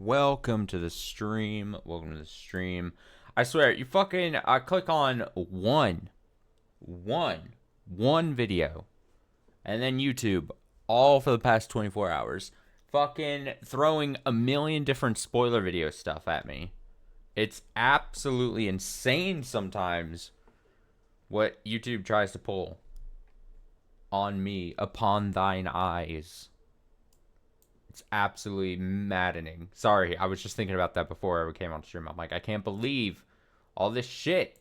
welcome to the stream. Welcome to the stream. I swear, you fucking click on one video, and then YouTube, all for the past 24 hours, fucking throwing a million different spoiler video stuff at me. It's absolutely insane sometimes what YouTube tries to pull on me, upon thine eyes. It's absolutely maddening. Sorry, I was just thinking about that before I came on stream. I'm like, I can't believe all this shit.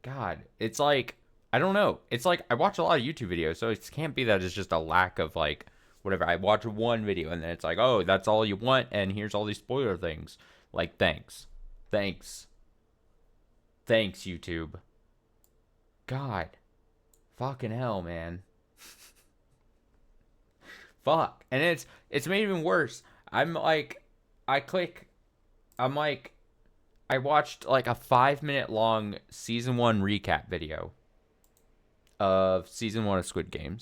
God, it's like, I don't know. It's like, I watch a lot of YouTube videos, so it can't be that it's just a lack of, like, whatever. I watch one video, and then it's like, oh, that's all you want, and here's all these spoiler things. Like, thanks. Thanks, YouTube. God. Fucking hell, man. Fuck. And it's made even worse. I watched like a 5-minute long season 1 recap video of season 1 of Squid Game.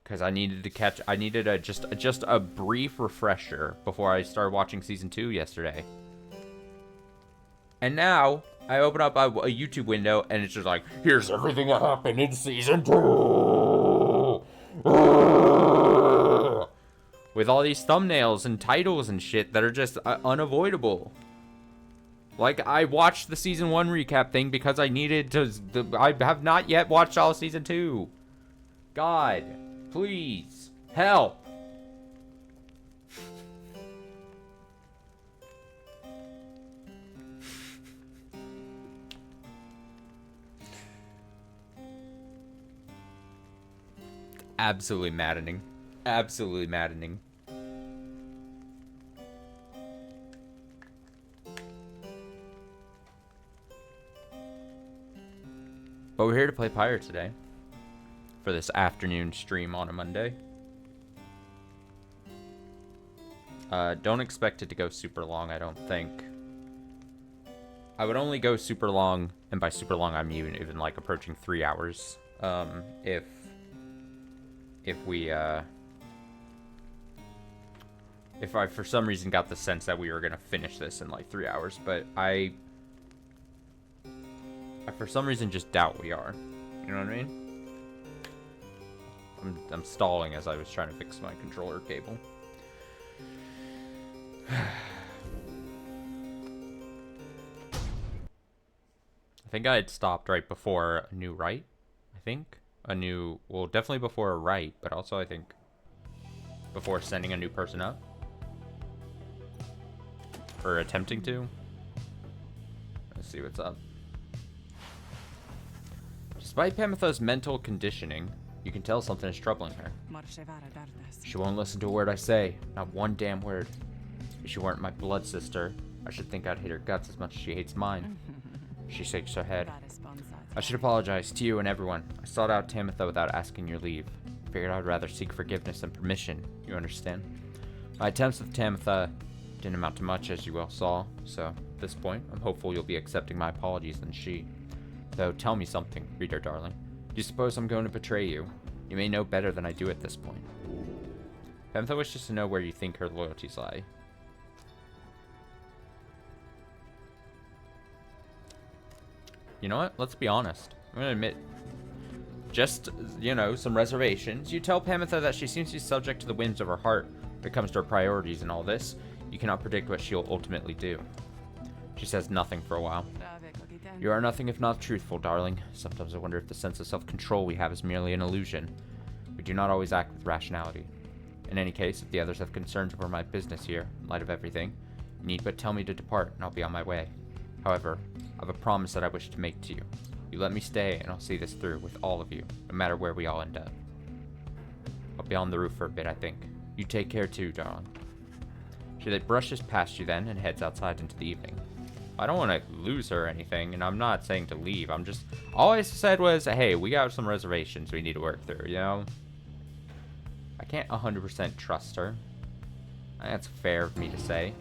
Because I needed just a brief refresher before I started watching season 2 yesterday. And now I open up a YouTube window and it's just like, here's everything that happened in season 2. With all these thumbnails and titles and shit that are just unavoidable. Like, I watched the season 1 recap thing because I needed to. I have not yet watched all of season 2. God, please, help. Absolutely maddening. Absolutely maddening. But we're here to play Pyre today. For this afternoon stream on a Monday. Don't expect it to go super long, I don't think. I would only go super long, and by super long I'm even like approaching 3 hours. If I for some reason got the sense that we were gonna finish this in like 3 hours, but I for some reason just doubt we are. You know what I mean? I'm stalling as I was trying to fix my controller cable. I think I had stopped right before a new right. I think well, definitely before a right, but also I think before sending a new person up. Or attempting to. Let's see what's up. Despite Pamitha's mental conditioning, you can tell something is troubling her. She won't listen to a word I say. Not one damn word. If she weren't my blood sister, I should think I'd hate her guts as much as she hates mine. She shakes her head. I should apologize to you and everyone. I sought out Tamitha without asking your leave. Figured I'd rather seek forgiveness than permission. You understand? My attempts with Tamitha didn't amount to much, as you well saw, so at this point, I'm hopeful you'll be accepting my apologies than she. Though, tell me something, reader darling. Do you suppose I'm going to betray you? You may know better than I do at this point. Tamitha wishes to know where you think her loyalties lie. You know what? Let's be honest. I'm going to admit, just, some reservations. You tell Pamitha that she seems to be subject to the whims of her heart when it comes to her priorities and all this. You cannot predict what she'll ultimately do. She says nothing for a while. You are nothing if not truthful, darling. Sometimes I wonder if the sense of self-control we have is merely an illusion. We do not always act with rationality. In any case, if the others have concerns over my business here, in light of everything, you need but tell me to depart, and I'll be on my way. However, I have a promise that I wish to make to you. You let me stay, and I'll see this through with all of you, no matter where we all end up. I'll be on the roof for a bit, I think. You take care too, darling. She brushes past you then and heads outside into the evening. I don't want to lose her or anything, and I'm not saying to leave. All I said was, hey, we got some reservations we need to work through, you know? I can't 100% trust her. I think that's fair of me to say.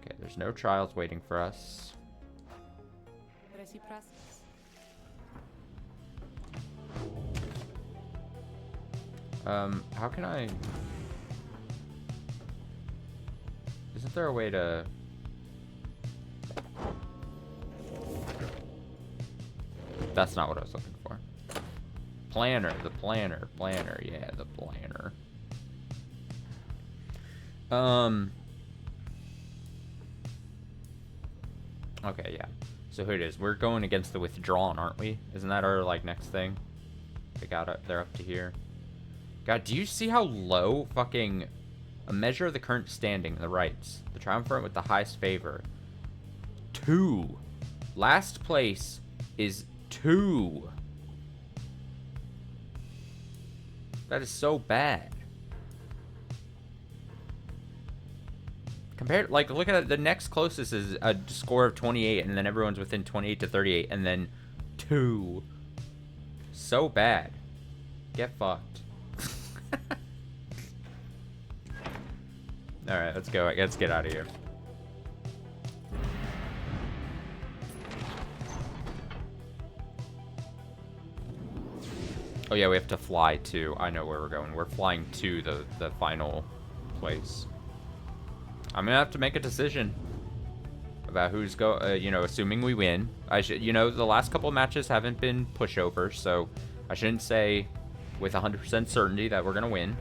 Okay, there's no trials waiting for us. How can I... Isn't there a way to... That's not what I was looking for. Planner, the planner, yeah, the planner. Okay, yeah. So here it is. We're going against the withdrawn, aren't we? Isn't that our, like, next thing? They're up to here. God, do you see how low fucking... A measure of the current standing, the rights. The triumvirate with the highest favor. 2. Last place is 2. That is so bad. Compared, like, look at it, the next closest is a score of 28, and then everyone's within 28 to 38, and then 2. So bad. Get fucked. Alright, let's go. Let's get out of here. Oh yeah, we have to fly too. I know where we're going. We're flying to the final place. I'm gonna have to make a decision about who's you know, assuming we win. You know, the last couple of matches haven't been pushovers, so I shouldn't say with 100% certainty that we're gonna win.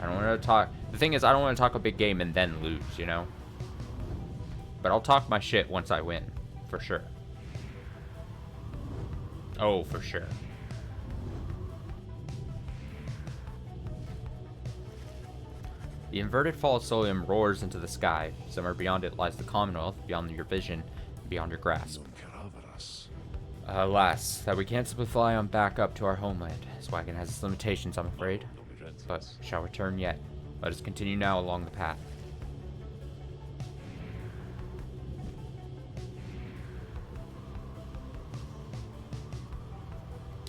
I don't want to talk. The thing is, I don't want to talk a big game and then lose, you know. But I'll talk my shit once I win, for sure. Oh, for sure. The inverted fall of Solium roars into the sky. Somewhere beyond it lies the Commonwealth, beyond your vision, beyond your grasp. Alas, that we can't simply fly on back up to our homeland. This wagon has its limitations, I'm afraid. But shall return yet. Let us continue now along the path.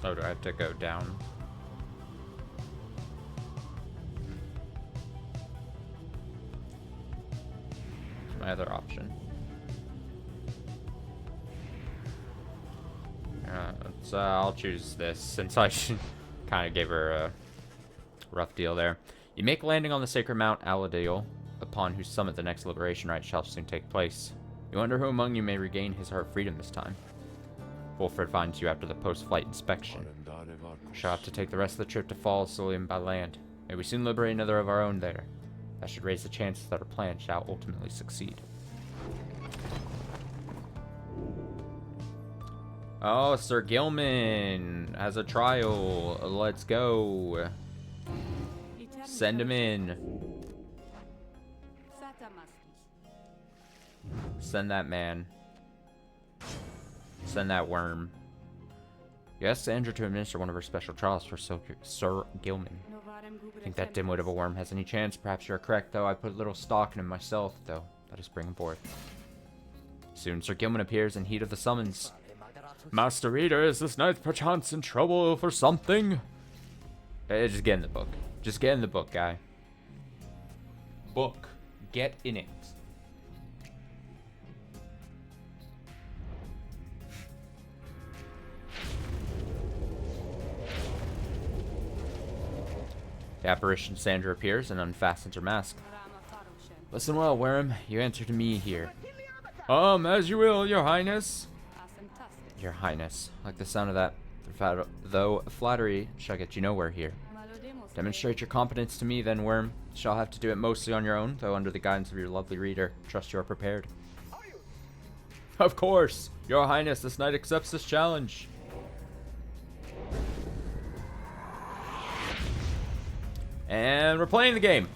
Oh, do I have to go down? My other option. I'll choose this since I kind of gave her a rough deal there. You make landing on the sacred Mount Aladil, upon whose summit the next liberation rite shall soon take place. You wonder who among you may regain his heart of freedom this time. Wolfred finds you after the post-flight inspection. We shall have to take the rest of the trip to Fall Solium by land. May we soon liberate another of our own there. That should raise the chances that our plan shall ultimately succeed. Oh, Sir Gilman has a trial. Let's go. Send him in. Send that man. Send that worm. You asked Sandra to administer one of her special trials for Sir Gilman. Think that dimwit of a worm has any chance? Perhaps you're correct, though. I put little stock in him myself, though. Let us bring him forth. Soon Sir Gilman appears in heat of the summons. Master Reader, is this knight perchance in trouble for something? Just get in the book. Just get in the book, guy. Book. Get in it. The apparition Sandra appears and unfastens her mask. Listen well, Worm. You answer to me here. As you will, Your Highness. Your Highness. Like the sound of that, though flattery shall get you nowhere here. Demonstrate your competence to me, then, Worm. Shall have to do it mostly on your own, though under the guidance of your lovely reader. Trust you are prepared. Of course! Your Highness, this knight accepts this challenge. And we're playing the game.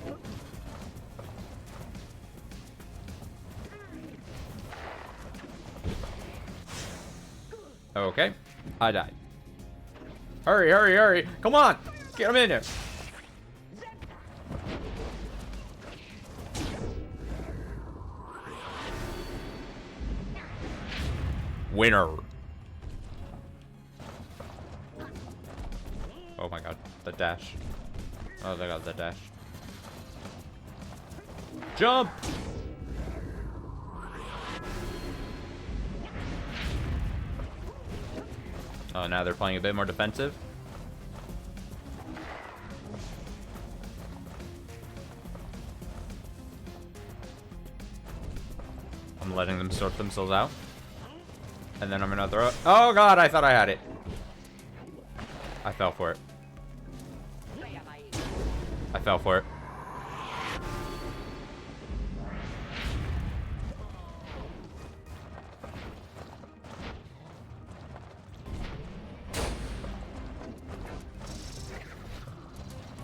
Okay. I died. Hurry, hurry, hurry. Come on. Get him in there. Winner. Oh my god. The dash. Oh, they got the dash. Jump! Oh, now they're playing a bit more defensive. I'm letting them sort themselves out. And then I'm gonna throw it. Oh god, I thought I had it. I fell for it. I fell for it.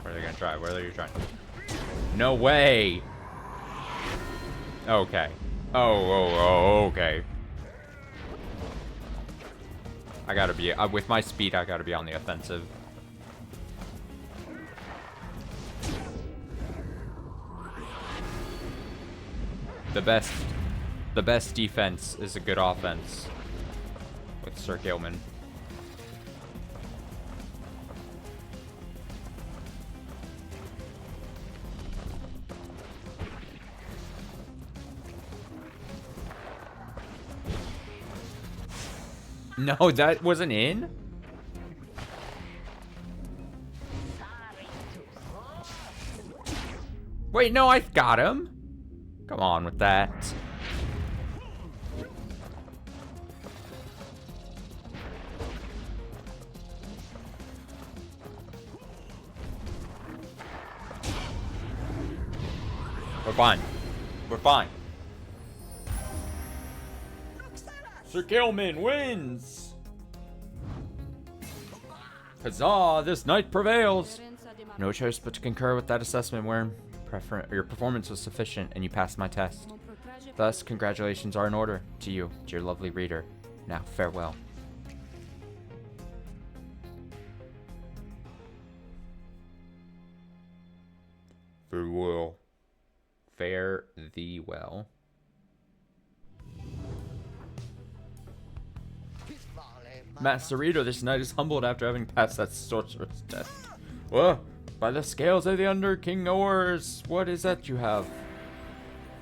Where are they gonna try? Where are they trying? No way! Okay. Oh, okay. I gotta be, with my speed, I gotta be on the offensive. The best defense is a good offense with Sir Gilman. No, that wasn't in? Wait, no, I got him. Come on with that. We're fine. We're fine. Sir Gilman wins! Huzzah! This knight prevails! No choice but to concur with that assessment, Worm. Your performance was sufficient, and you passed my test. Thus, congratulations are in order to you, dear lovely reader. Now, farewell. Farewell. Fare thee well. Master Reader, this knight is humbled after having passed that sorcerer's test. Whoa! By the scales of the Under King Ors, what is that you have?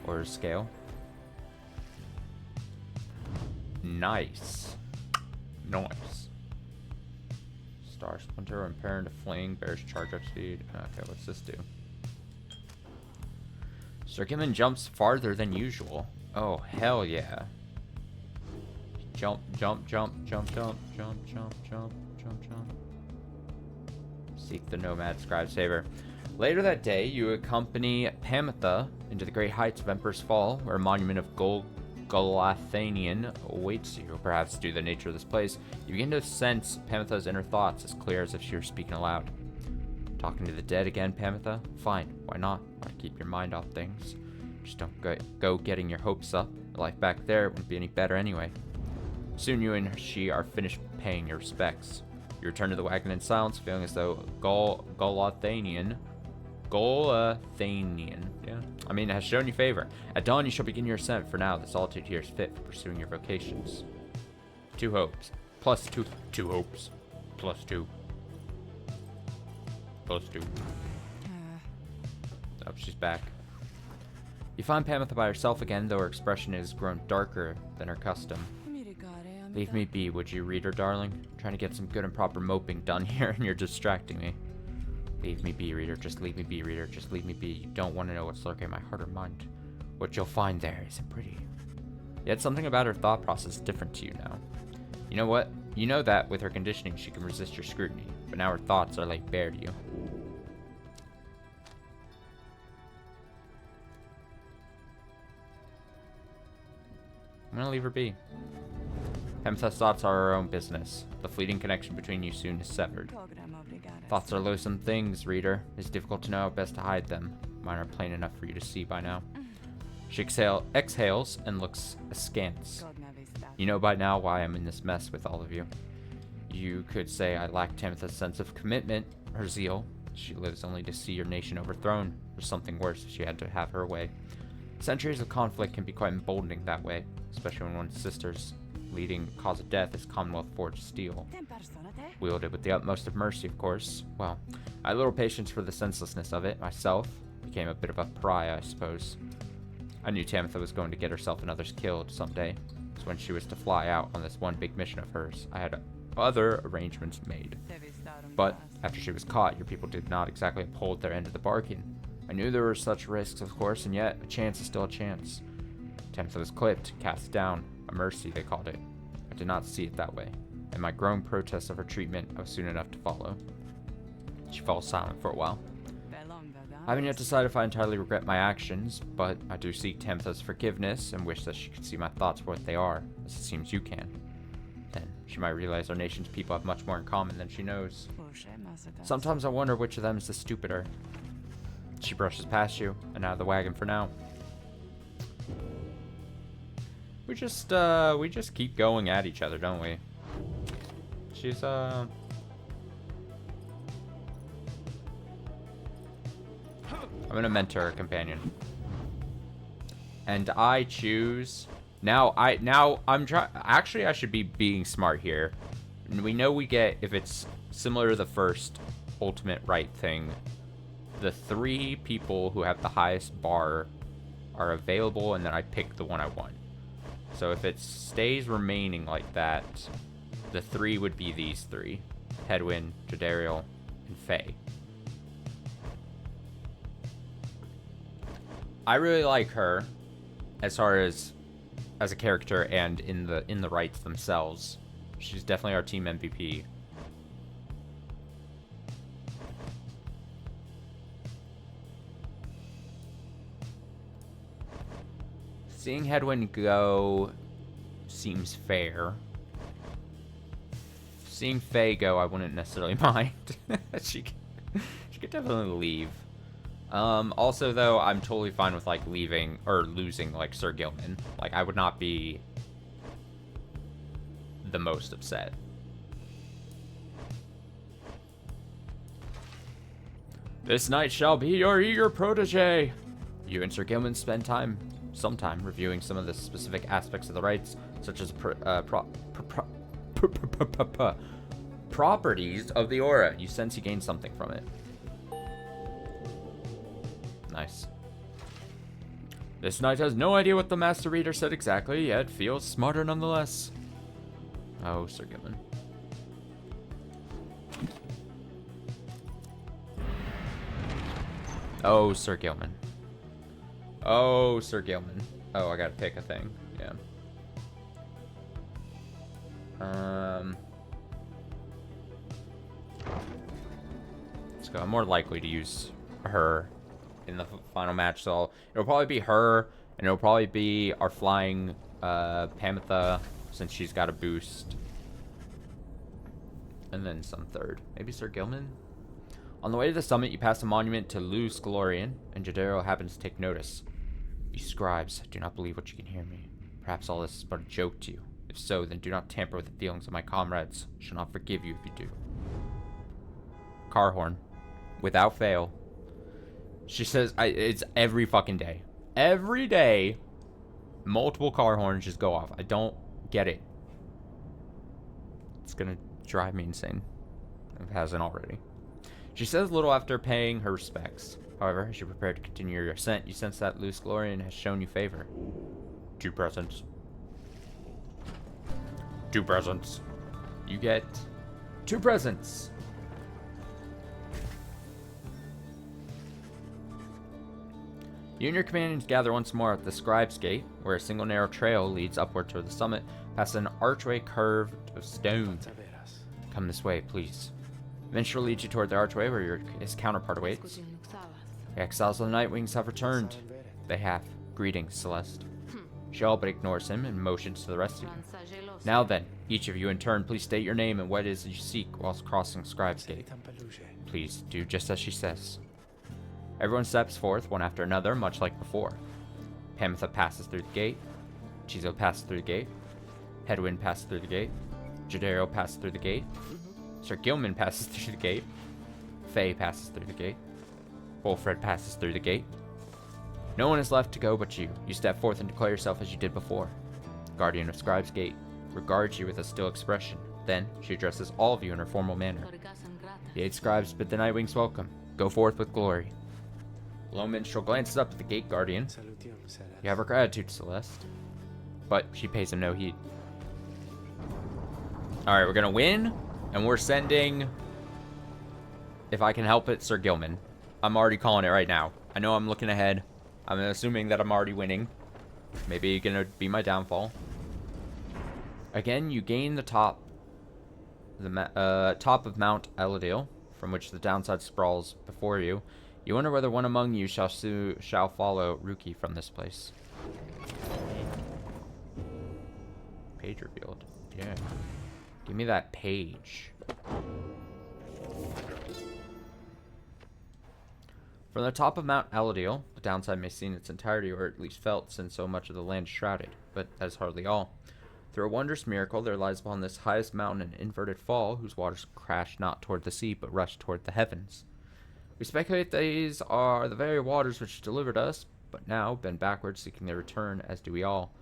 Ors scale. Nice. Nice. Star Splinter, Impaired to Fling, bears charge up speed. Okay, what's this do? Circulant jumps farther than usual. Oh, hell yeah. Jump, jump, jump, jump, jump, jump, jump, jump, jump, jump. Seek the Nomad Scribe Saber. Later that day, you accompany Pamitha into the great heights of Emperor's Fall, where a monument of Golathanian awaits you. Perhaps due to the nature of this place, you begin to sense Pamitha's inner thoughts as clear as if she were speaking aloud. Talking to the dead again, Pamitha? Fine, why not? Why keep your mind off things? Just don't go getting your hopes up. Life back there wouldn't be any better anyway. Soon you and she are finished paying your respects. You return to the wagon in silence, feeling as though Golathanian, has shown you favor. At dawn, you shall begin your ascent. For now, the solitude here is fit for pursuing your vocations. 2 hopes. Plus 2. 2 hopes. Plus 2. Plus 2. Oh, she's back. You find Pamitha by herself again, though her expression has grown darker than her custom. Leave me be, would you, reader, darling? I'm trying to get some good and proper moping done here, and you're distracting me. Leave me be, reader. Just leave me be, reader. Just leave me be. You don't want to know what's lurking in my heart or mind. What you'll find there isn't pretty. Yet something about her thought process is different to you now. You know what? You know that, with her conditioning, she can resist your scrutiny. But now her thoughts are laid bare to you. I'm gonna leave her be. Pamitha's thoughts are her own business. The fleeting connection between you soon is severed. Thoughts are loathsome things, reader. It's difficult to know how best to hide them. Mine are plain enough for you to see by now. She exhales and looks askance. You know by now why I'm in this mess with all of you. You could say I lack Tamitha's sense of commitment, her zeal. She lives only to see your nation overthrown, or something worse if she had to have her way. Centuries of conflict can be quite emboldening that way, especially when one's sister's leading cause of death is Commonwealth forged steel. Wielded with the utmost of mercy, of course. Well, I had little patience for the senselessness of it myself. Became a bit of a pariah, I suppose. I knew Tamitha was going to get herself and others killed someday. So when she was to fly out on this one big mission of hers, I had other arrangements made. But after she was caught, your people did not exactly uphold their end of the bargain. I knew there were such risks, of course, and yet a chance is still a chance. Tempest was clipped, cast down. A mercy, they called it. I did not see it that way. In my growing protest of her treatment, I was soon enough to follow. She falls silent for a while. I haven't yet decided if I entirely regret my actions, but I do seek Tempest's forgiveness and wish that she could see my thoughts for what they are, as it seems you can. Then she might realize our nation's people have much more in common than she knows. Sometimes I wonder which of them is the stupider. She brushes past you, and out of the wagon for now. We just keep going at each other, don't we? She's, I'm gonna mentor a companion. And I choose... Actually, I should be being smart here. And we know we get, if it's similar to the first ultimate right thing, the 3 people who have the highest bar are available, and then I pick the one I want. So if it stays remaining like that, the 3 would be these 3. Hedwyn, Jadariel, and Faye. I really like her as far as a character and in the rights themselves. She's definitely our team MVP. Seeing Hedwyn go seems fair. Seeing Faye go, I wouldn't necessarily mind. she could definitely leave. Also, though, I'm totally fine with, like, leaving or losing, like, Sir Gilman. Like, I would not be the most upset. This knight shall be your eager protege. You and Sir Gilman spend some time reviewing some of the specific aspects of the rites, such as properties of the aura. You sense you gain something from it. Nice. This knight has no idea what the Master Reader said exactly, yet feels smarter nonetheless. Oh, Sir Gilman. Oh, Sir Gilman. Oh, Sir Gilman. Oh, I gotta pick a thing. Yeah. Let's go. I'm more likely to use her in the final match, so it'll probably be her, and it'll probably be our flying Pamitha, since she's got a boost, and then some third. Maybe Sir Gilman? On the way to the summit, you pass a monument to Luz Galorian, and Jadariel happens to take notice. You scribes, do not believe what you can hear me. Perhaps all this is but a joke to you. If so, then do not tamper with the feelings of my comrades. I shall not forgive you if you do. Car horn. Without fail. She says, it's every fucking day. Every day, multiple car horns just go off. I don't get it. It's gonna drive me insane. If it hasn't already. She says little after paying her respects. However, as you prepare to continue your ascent, you sense that Luz Galorian has shown you favor. 2 presents. 2 presents. You get 2 presents. You and your companions gather once more at the Scribe's Gate, where a single narrow trail leads upward toward the summit, past an archway curved of stone. Come this way, please. Eventually leads you toward the archway where his counterpart awaits. The exiles of the Nightwings have returned. They have. Greetings, Celeste. She all but ignores him and motions to the rest of you. Now then, each of you in turn, please state your name and what it is you seek whilst crossing Scribe's Gate. Please do just as she says. Everyone steps forth, one after another, much like before. Pamitha passes through the gate. Chizo passes through the gate. Hedwyn passes through the gate. Jadariel passes through the gate. Sir Gilman passes through the gate. Faye passes through the gate. Wolfred passes through the gate. No one is left to go but you. You step forth and declare yourself as you did before. Guardian of Scribe's Gate regards you with a still expression. Then, she addresses all of you in her formal manner. The 8 scribes bid the Nightwings welcome. Go forth with glory. Lone Minstrel glances up at the Gate Guardian. You have her gratitude, Celeste. But she pays him no heed. Alright, we're gonna win. And we're sending, if I can help it, Sir Gilman. I'm already calling it right now. I know I'm looking ahead. I'm assuming that I'm already winning. Maybe gonna be my downfall. Again, you gain the top of Mount Elidale, from which the downside sprawls before you. You wonder whether one among you shall follow Ruki from this place. Page revealed. Yeah. Give me that page. From the top of Mount Elidale, the downside may seem in its entirety, or at least felt, since so much of the land is shrouded. But that is hardly all. Through a wondrous miracle, there lies upon this highest mountain an inverted fall, whose waters crash not toward the sea, but rush toward the heavens. We speculate these are the very waters which delivered us, but now bend backwards, seeking their return, as do we all.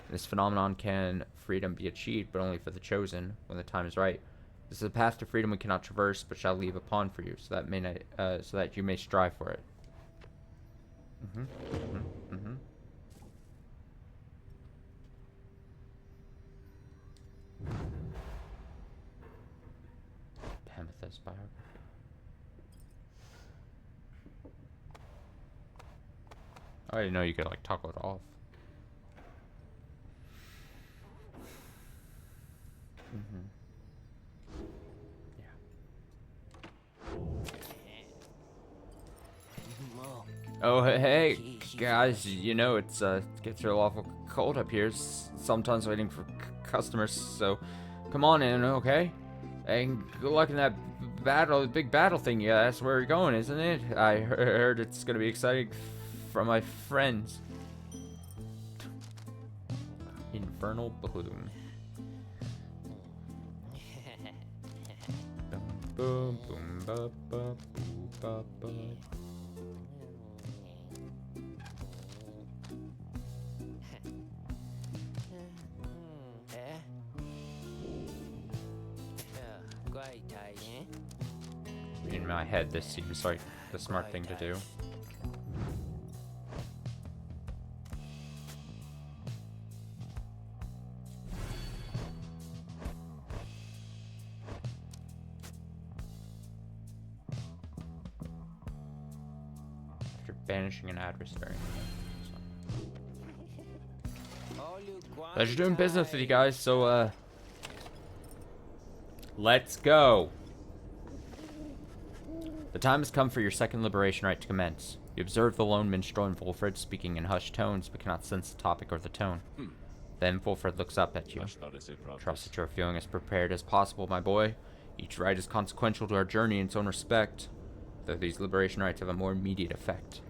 In this phenomenon can freedom be achieved, but only for the chosen, when the time is right. This is a path to freedom we cannot traverse, but shall leave upon for you, so that you may strive for it. Amethyst biography. I didn't know you could like toggle it off. Oh, hey, guys, you know, it gets real awful cold up here, sometimes waiting for customers, so come on in, okay? And good luck in that big battle thing, yeah, that's where you're going, isn't it? I heard it's gonna be exciting from my friends. Infernal Bloom. Boom, boom, ba, ba, boo, ba, ba. In my head, this seems like the smart thing to do. After banishing an adversary. Pleasure doing business with you guys, so let's go. The time has come for your second liberation rite to commence. You observe the lone minstrel and Wolfred speaking in hushed tones, but cannot sense the topic or the tone. Then Wolfred looks up at you. Trust that you're feeling as prepared as possible, my boy. Each rite is consequential to our journey in its own respect, though these liberation rites have a more immediate effect.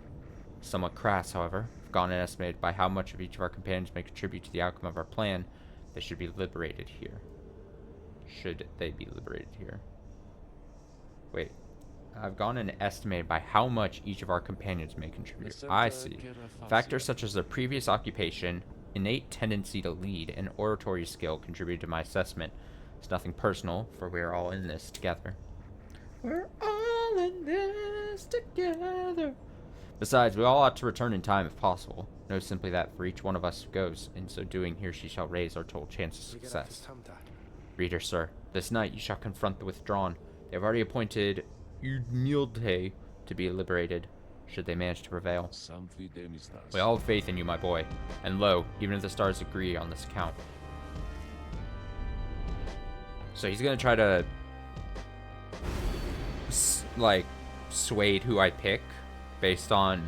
Somewhat crass, however. If gone and estimated by how much of each of our companions may contribute to the outcome of our plan, they should be liberated here. Should they be liberated here? Wait. I've gone and estimated by how much each of our companions may contribute. I see. Factors such as their previous occupation, innate tendency to lead, and oratory skill contributed to my assessment. It's nothing personal, for we are all in this together. We're all in this together. Besides, we all ought to return in time if possible. Know simply that for each one of us who goes, in so doing he or she shall raise our total chance of success. Reader, sir, this night you shall confront the withdrawn. They have already appointed Udmilde to be liberated, should they manage to prevail. We all have faith in you, my boy. And lo, even if the stars agree on this account. So he's gonna try to, like, sway who I pick based on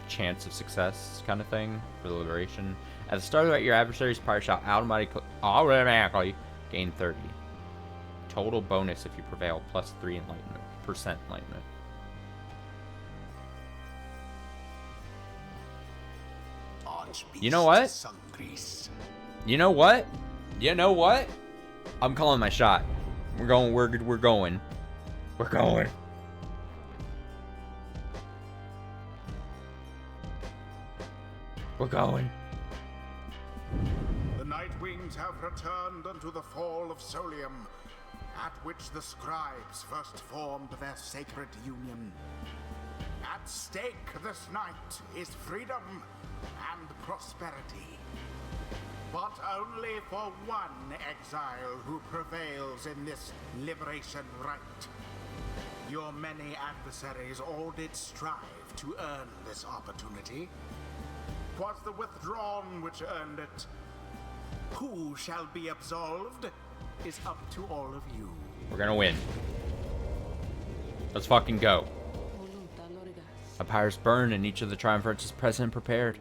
chance of success kind of thing for the liberation. At the start of the night, your adversary's Pyre shall automatically gain 30. Total bonus if you prevail, plus 3 enlightenment. Percent enlightenment. You know what? You know what? You know what? I'm calling my shot. We're going. We're going. We're going. We're going. The Night Wings have returned unto the fall of Solium, at which the scribes first formed their sacred union. At stake this night is freedom and prosperity. But only for one exile who prevails in this liberation rite. Your many adversaries all did strive to earn this opportunity. 'Twas the withdrawn which earned it. Who shall be absolved is up to all of you. We're gonna win. Let's fucking go. A Pyre's burn and each of the triumvirates is present and prepared.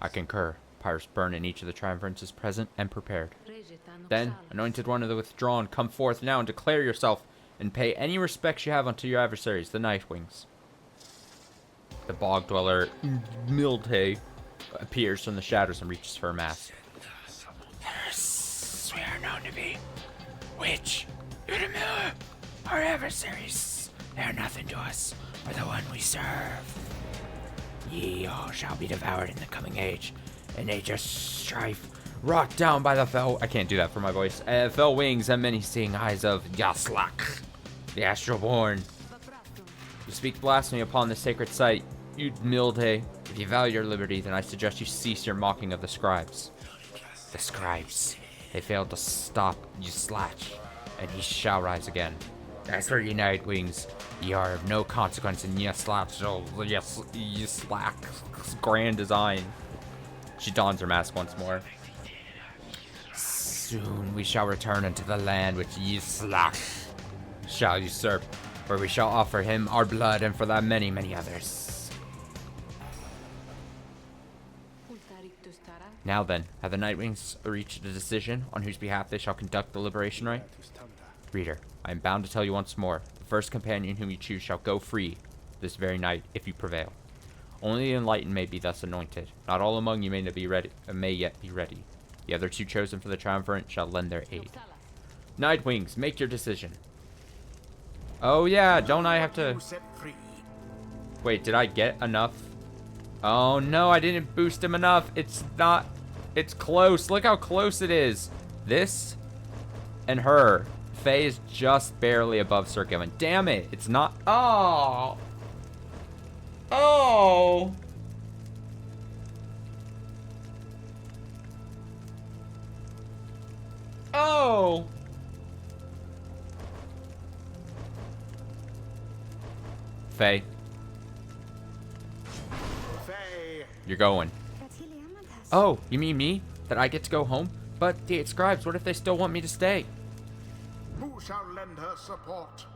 I concur. Pyre's burn and each of the triumvirates is present and prepared. Then, anointed one of the withdrawn, come forth now and declare yourself, and pay any respects you have unto your adversaries, the Nightwings. The bog dweller, Mildhay, appears from the shadows and reaches for a mask. We are known to be Witch, Udamilla, our adversaries. They are nothing to us, or the one we serve. Ye all shall be devoured in the coming age, in nature's strife, wrought down by the fell... I can't do that for my voice. Fell wings and many seeing eyes of Yaslak, the astral-born. You speak blasphemy upon the sacred site, you Mildhay. If you value your liberty, then I suggest you cease your mocking of the scribes. The scribes. They failed to stop Yaslak, and he shall rise again. As for ye Nightwings, ye are of no consequence in Yaslak's grand design. She dons her mask once more. Soon we shall return unto the land which Yaslak shall usurp, where we shall offer him our blood and for that many, many others. Now then, have the Nightwings reached a decision on whose behalf they shall conduct the liberation rite? Reader, I am bound to tell you once more, the first companion whom you choose shall go free this very night, if you prevail. Only the enlightened may be thus anointed. Not all among you may yet be ready. The other two chosen for the triumvirate shall lend their aid. Nightwings, make your decision. Oh yeah, don't I have to... Wait, did I get enough? Oh no, I didn't boost him enough. It's not... It's close. Look how close it is. This and her. Faye is just barely above Sir Gilman. Damn it. It's not... Oh. Oh. Oh. Faye. You're going. Oh, you mean me? That I get to go home? But the 8 scribes, what if they still want me to stay? Who shall lend her support?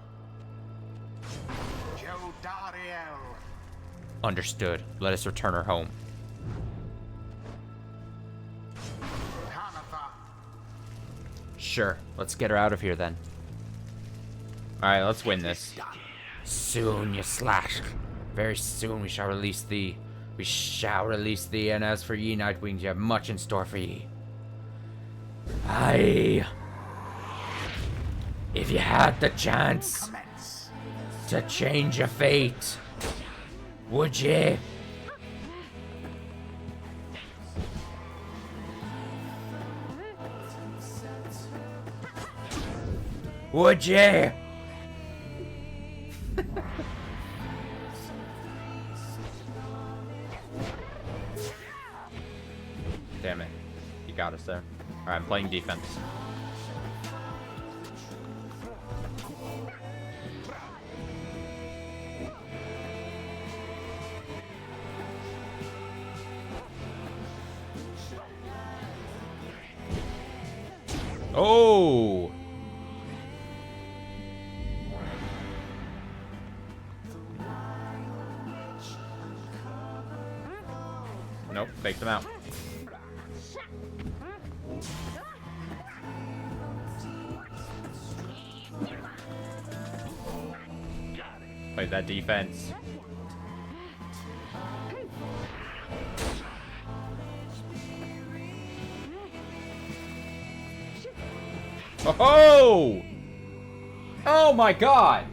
Jodariel. Understood. Let us return her home. Hanatha. Sure. Let's get her out of here then. Alright, let's win this. Soon, Yaslak. Very soon we shall release thee. We shall release thee, and as for ye Nightwings, you have much in store for ye. Aye. If you had the chance to change your fate, would ye? Would ye? Damn it. You got us there. Alright, I'm playing defense. Oh! Nope, faked them out. Play that defense. Oh! Oh my god!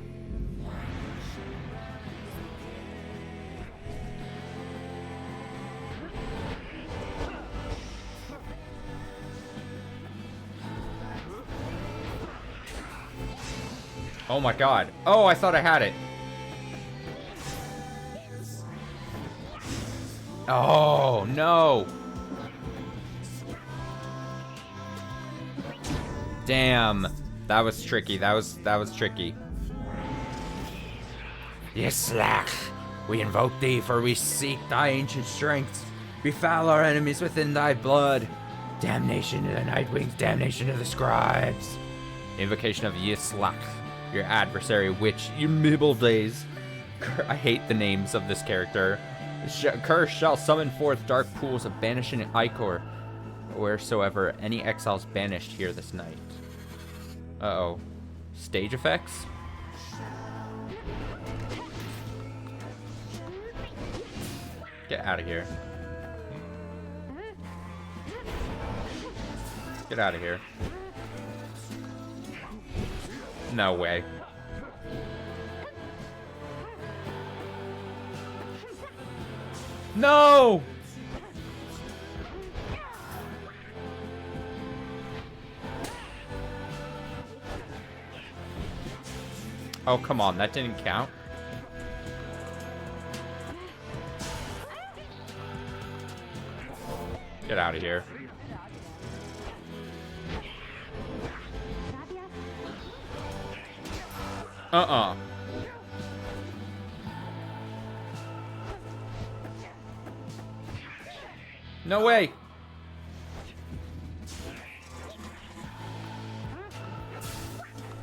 Oh my god. Oh, I thought I had it. Oh, no. Damn. That was tricky. That was tricky. Yaslak, we invoke thee, for we seek thy ancient strength. Befoul our enemies within thy blood. Damnation to the Nightwings, damnation to the scribes. Invocation of Yislach, your adversary witch, you Mibbldays. I hate the names of this character. Curse shall summon forth dark pools of banishing ichor, wheresoever any exiles banished here this night. Uh-oh. Stage effects? Get out of here. Get out of here. No way. No! Oh, come on. That didn't count. Get out of here. Uh-uh. No way.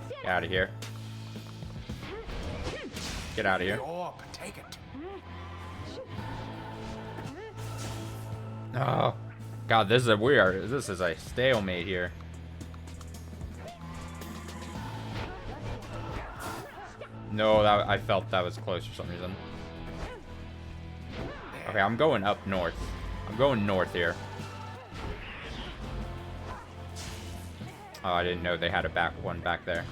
Get out of here. Get out of here. Take it. Oh. God, this is a stalemate here. No, I felt that was close for some reason. Okay, I'm going up north. I'm going north here. Oh, I didn't know they had a one back there.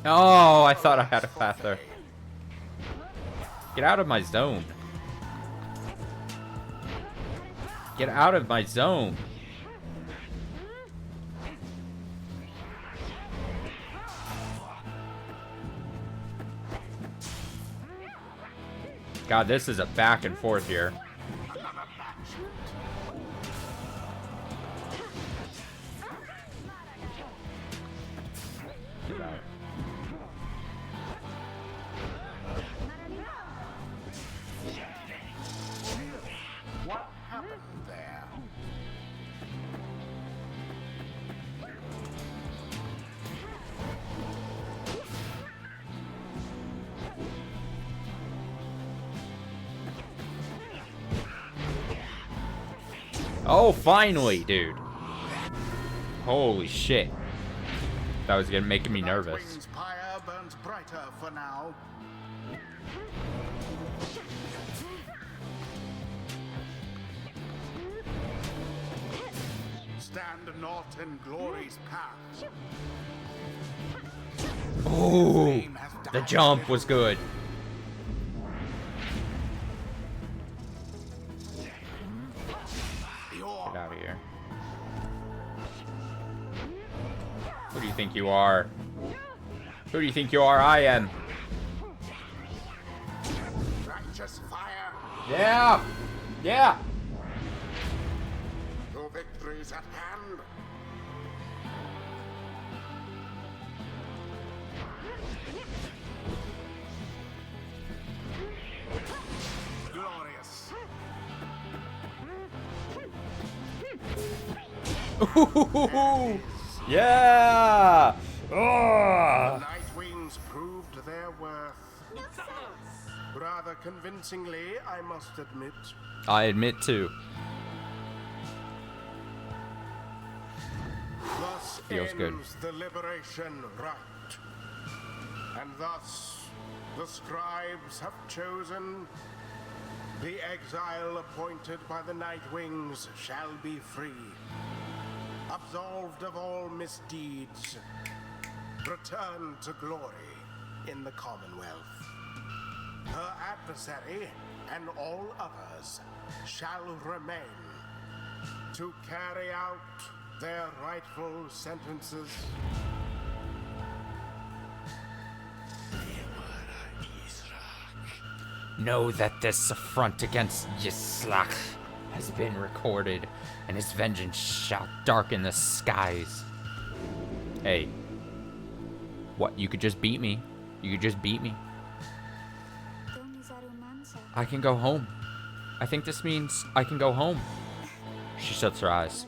Oh, I thought I had a path there. Get out of my zone. Get out of my zone. God, this is a back and forth here. Get out. What happened there? Oh, finally, dude. Holy shit. That was making me nervous. Nightwing's pyre burns brighter for now. Stand not in glory's path. Ooh, the jump was good. Get out of here. Who do you think you are? Who do you think you are? I am. Righteous fire. Yeah. Yeah. Your victory's at hand. Glorious. Ooh, yeah. Oh. Nightwings proved their worth. Rather convincingly, I must admit. I admit too. Thus Feels ends good. the liberation rite. And thus, the scribes have chosen the exile appointed by the Nightwings shall be free, absolved of all misdeeds, return to glory in the Commonwealth. Her adversary and all others shall remain to carry out their rightful sentences. Know that this affront against Yislach has been recorded, and his vengeance shall darken the skies. Hey, What? You could just beat me. You could just beat me. I can go home. I think this means I can go home. She shuts her eyes.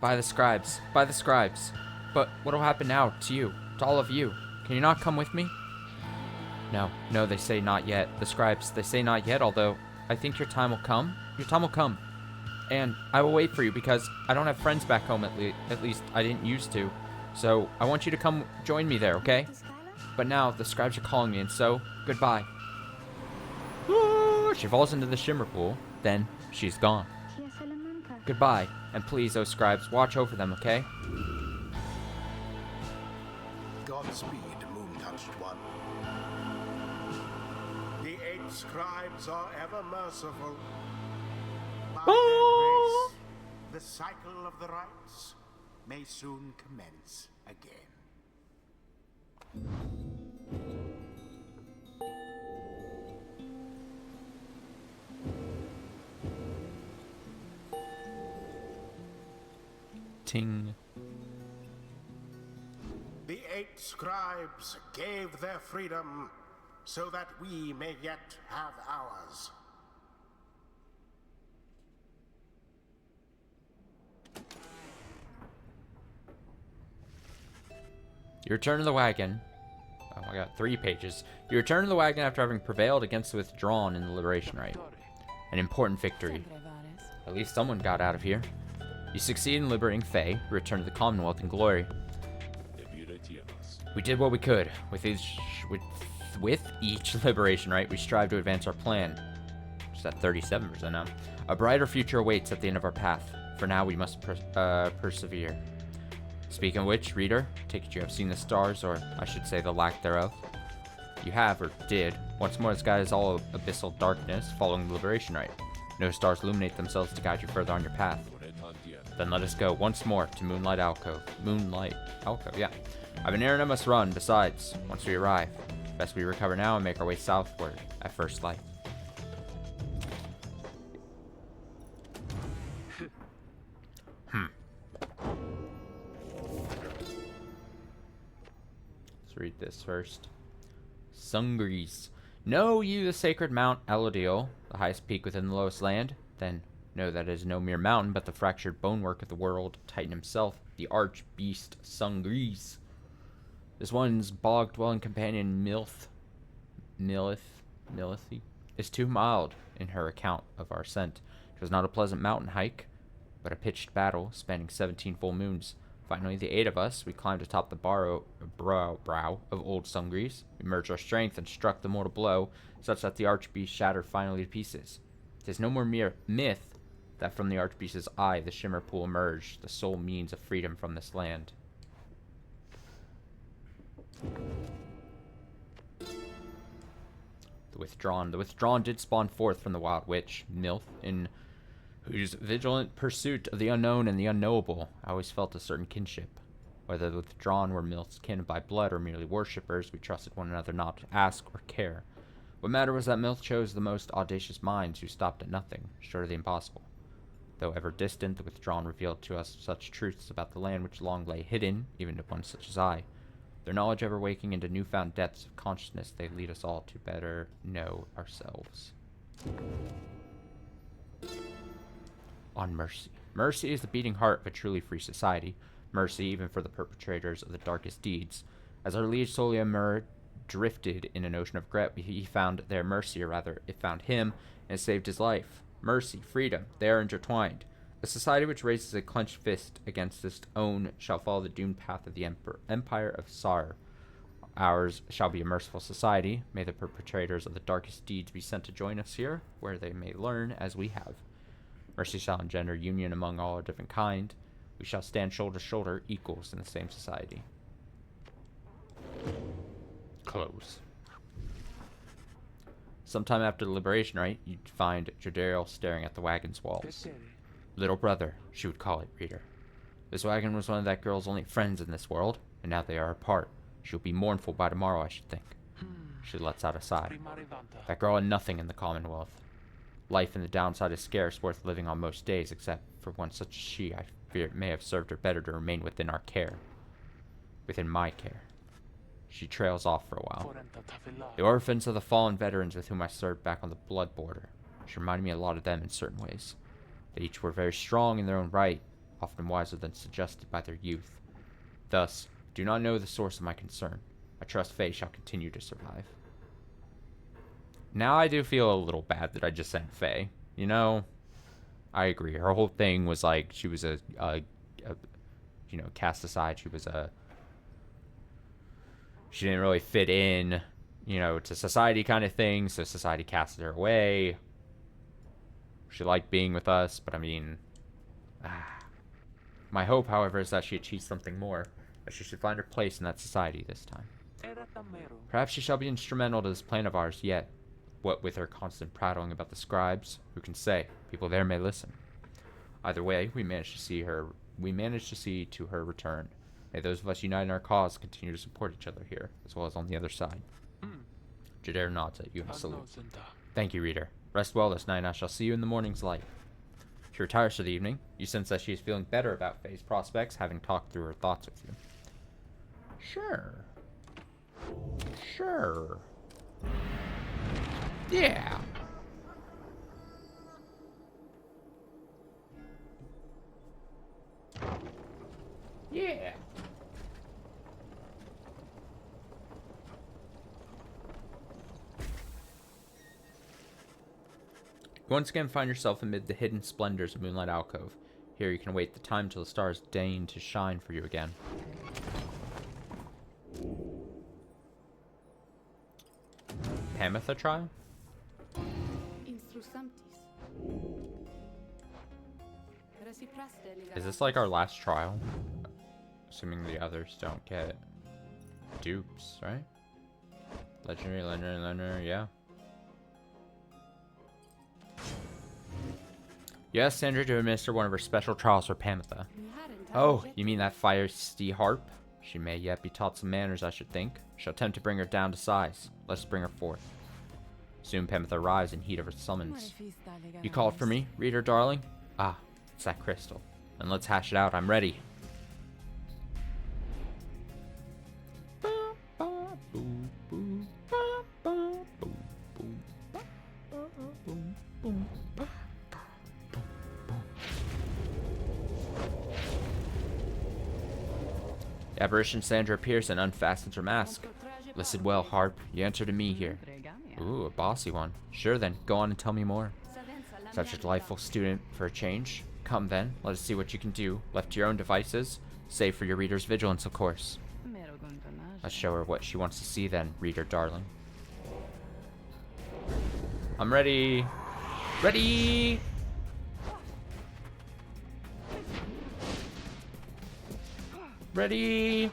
By the scribes. By the scribes. But what'll happen now to you? To all of you? Can you not come with me? No, no, they say not yet. The scribes, they say not yet, although I think your time will come. Your time will come. And I will wait for you because I don't have friends back home at least I didn't used to. So I want you to come join me there, okay? But now the scribes are calling me and so, goodbye. She falls into the shimmer pool. Then she's gone. Goodbye. And please, oh scribes, watch over them, okay? Godspeed, moon-touched one. The 8 scribes are ever merciful. By their grace, the cycle of the rites may soon commence again. Ting. The 8 scribes gave their freedom so that we may yet have ours. You return to the wagon. Oh, I got 3 pages. You return to the wagon after having prevailed against the withdrawn in the liberation rite. An important victory. At least someone got out of here. You succeed in liberating Faye, return to the Commonwealth in glory. We did what we could. With each liberation rite, we strive to advance our plan. Just at 37% now. A brighter future awaits at the end of our path. For now, we must persevere. Speaking of which, reader, take it you have seen the stars, or I should say the lack thereof. You have, or did. Once more, the sky is all abyssal darkness following the liberation rite. No stars illuminate themselves to guide you further on your path. Then let us go once more to Moonlight Alcove. Moonlight Alcove, yeah. I've an errand I must run. Besides, once we arrive, best we recover now and make our way southward at first light. Let's read this first. Sungries. Know you the sacred Mount Elodil, the highest peak within the lowest land? Then know that it is no mere mountain, but the fractured bonework of the world Titan himself, the arch beast Sungries. This one's bog-dwelling companion Milith, is too mild in her account of our ascent. It was not a pleasant mountain hike, but a pitched battle spanning 17 full moons. Finally, the 8 of us, we climbed atop the brow of old Sungries. We merged our strength and struck the mortal blow, such that the archbeast shattered finally to pieces. It is no more mere myth that from the archbeast's eye the shimmer pool emerged, the sole means of freedom from this land. The withdrawn did spawn forth from the wild witch, Milth, in whose vigilant pursuit of the unknown and the unknowable I always felt a certain kinship. Whether the withdrawn were Milth's kin by blood or merely worshippers, we trusted one another not to ask or care. What mattered was that Milth chose the most audacious minds who stopped at nothing, short of the impossible. Though ever distant, the withdrawn revealed to us such truths about the land which long lay hidden, even to one such as I. Their knowledge ever waking into newfound depths of consciousness, they lead us all to better know ourselves. On mercy. Mercy is the beating heart of a truly free society. Mercy even for the perpetrators of the darkest deeds. As our liege Soliamur drifted in an ocean of regret, he found their mercy, or rather, it found him, and saved his life. Mercy, freedom, they are intertwined. A society which raises a clenched fist against its own shall follow the doomed path of the Empire of Sar. Ours shall be a merciful society. May the perpetrators of the darkest deeds be sent to join us here, where they may learn as we have. Mercy shall engender union among all our different kind. We shall stand shoulder to shoulder, equals in the same society. Close. Sometime after the liberation rite, you'd find Jodariel staring at the wagon's walls. Little brother, she would call it, reader. This wagon was one of that girl's only friends in this world, and now they are apart. She'll be mournful by tomorrow, I should think. She lets out a sigh. That girl had nothing in the Commonwealth. Life in the downside is scarce, worth living on most days, except for one such as she. I fear it may have served her better to remain within our care. Within my care. She trails off for a while. The orphans are the fallen veterans with whom I served back on the blood border. She reminded me a lot of them in certain ways. They each were very strong in their own right, often wiser than suggested by their youth. Thus, do not know the source of my concern. I trust Faye shall continue to survive. Now I do feel a little bad that I just sent Faye. You know, I agree. Her whole thing was like she was a you know, cast aside. She didn't really fit in, you know, to society kind of thing, so society casted her away. She liked being with us, but I mean, my hope, however, is that she achieves something more, that she should find her place in that society this time. Perhaps she shall be instrumental to this plan of ours yet. What with her constant prattling about the scribes, who can say? People there may listen. Either way, we managed to see to her return. May those of us united in our cause continue to support each other here, as well as on the other side. Jadair nods at you and salutes. Thank you, reader. Rest well this night, and I shall see you in the morning's light. She retires for the evening. You sense that she is feeling better about Faye's prospects, having talked through her thoughts with you. Sure. Yeah. Yeah. You once again find yourself amid the hidden splendors of Moonlight Alcove. Here you can await the time till the stars deign to shine for you again. Pamitha trial? Is this like our last trial? Assuming the others don't get dupes, right? Legendary, yeah. Yes, Sandra, to administer one of her special trials for Pamitha. Oh, you mean that feisty harp? She may yet be taught some manners, I should think. Shall attempt to bring her down to size. Let's bring her forth. Soon Pamitha arrives in heat of her summons. You called for me, reader darling? Ah, it's that crystal. And let's hash it out. I'm ready. The apparition Sandra appears and unfastens her mask. Listen well, harp. You answer to me here. Ooh, a bossy one. Sure then, go on and tell me more. Such a delightful student for a change. Come then, let us see what you can do. Left to your own devices, save for your reader's vigilance, of course. Let's show her what she wants to see then, reader darling. I'm ready. Ready! Ready!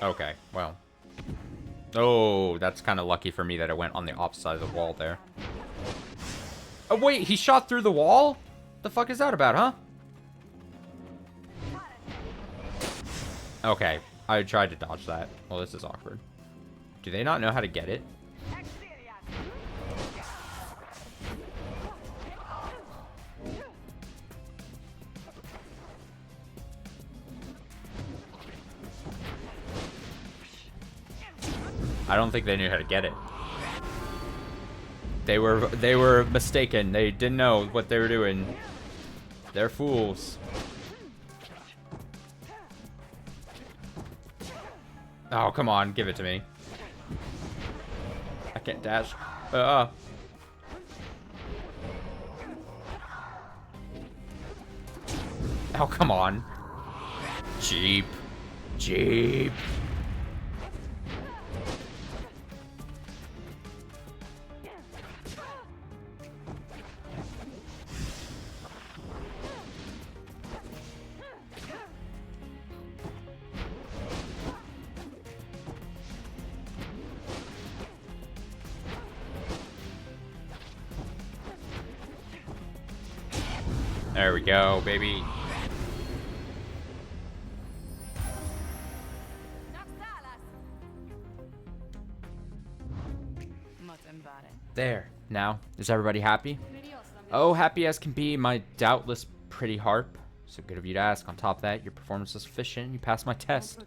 Okay, well. Oh, that's kind of lucky for me that it went on the opposite side of the wall there. Oh, wait, he shot through the wall? The fuck is that about, huh? Okay, I tried to dodge that. Well, this is awkward. Do they not know how to get it? I don't think they knew how to get it. They were mistaken. They didn't know what they were doing. They're fools. Oh, come on, give it to me. I can't dash. Oh, come on. Cheap. Cheap. There we go, baby. There. Now, is everybody happy? Oh, happy as can be, my doubtless pretty harp. So good of you to ask. On top of that, your performance was sufficient. You passed my test.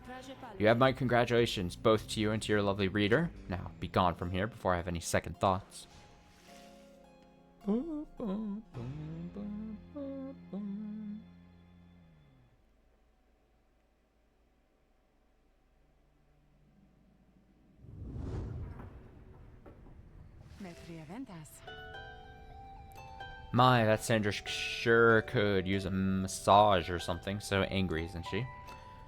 You have my congratulations, both to you and to your lovely reader. Now, be gone from here before I have any second thoughts. My, that Sandra sure could use a massage or something. So angry, isn't she?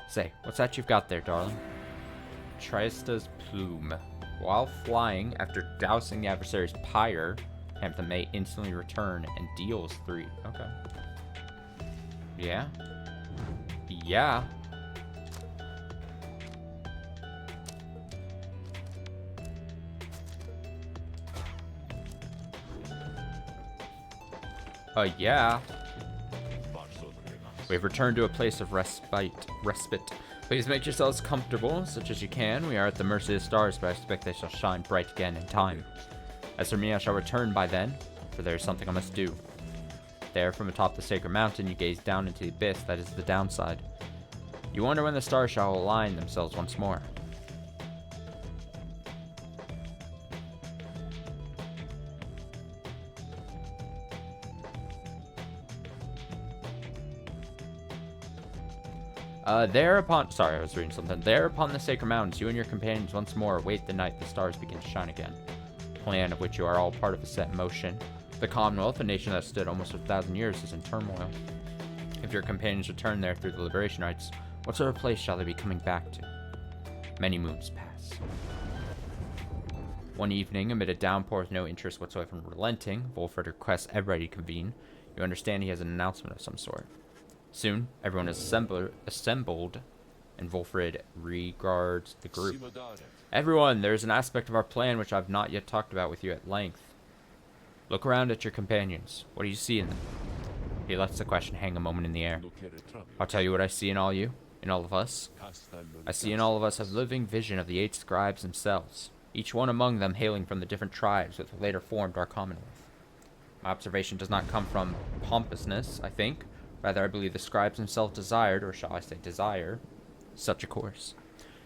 Say, what's that you've got there, darling? Trista's plume. While flying, after dousing the adversary's Pyre, Hampton may instantly return and deals 3. Okay. Yeah. Yeah. Yeah. We've returned to a place of respite. Please make yourselves comfortable, such as you can. We are at the mercy of the stars, but I expect they shall shine bright again in time. As for me, I shall return by then, for there is something I must do. There, from atop the sacred mountain, you gaze down into the abyss. That is the downside. You wonder when the stars shall align themselves once more. Sorry, I was reading something. There upon the sacred mountains, you and your companions once more await the night the stars begin to shine again. Plan of which you are all part of is set in motion. The Commonwealth, a nation that stood almost 1,000 years, is in turmoil. If your companions return there through the liberation rites, what sort of place shall they be coming back to? Many moons pass. One evening, amid a downpour with no interest whatsoever in relenting, Wolfred requests everybody to convene. You understand he has an announcement of some sort. Soon, everyone is assembled, and Wolfred regards the group. Everyone, there is an aspect of our plan which I have not yet talked about with you at length. Look around at your companions. What do you see in them? He lets the question hang a moment in the air. I'll tell you what I see in all of us. I see in all of us a living vision of the 8 scribes themselves, each one among them hailing from the different tribes which later formed our Commonwealth. My observation does not come from pompousness, I think. Rather, I believe the scribes themselves desired, or shall I say desire, such a course.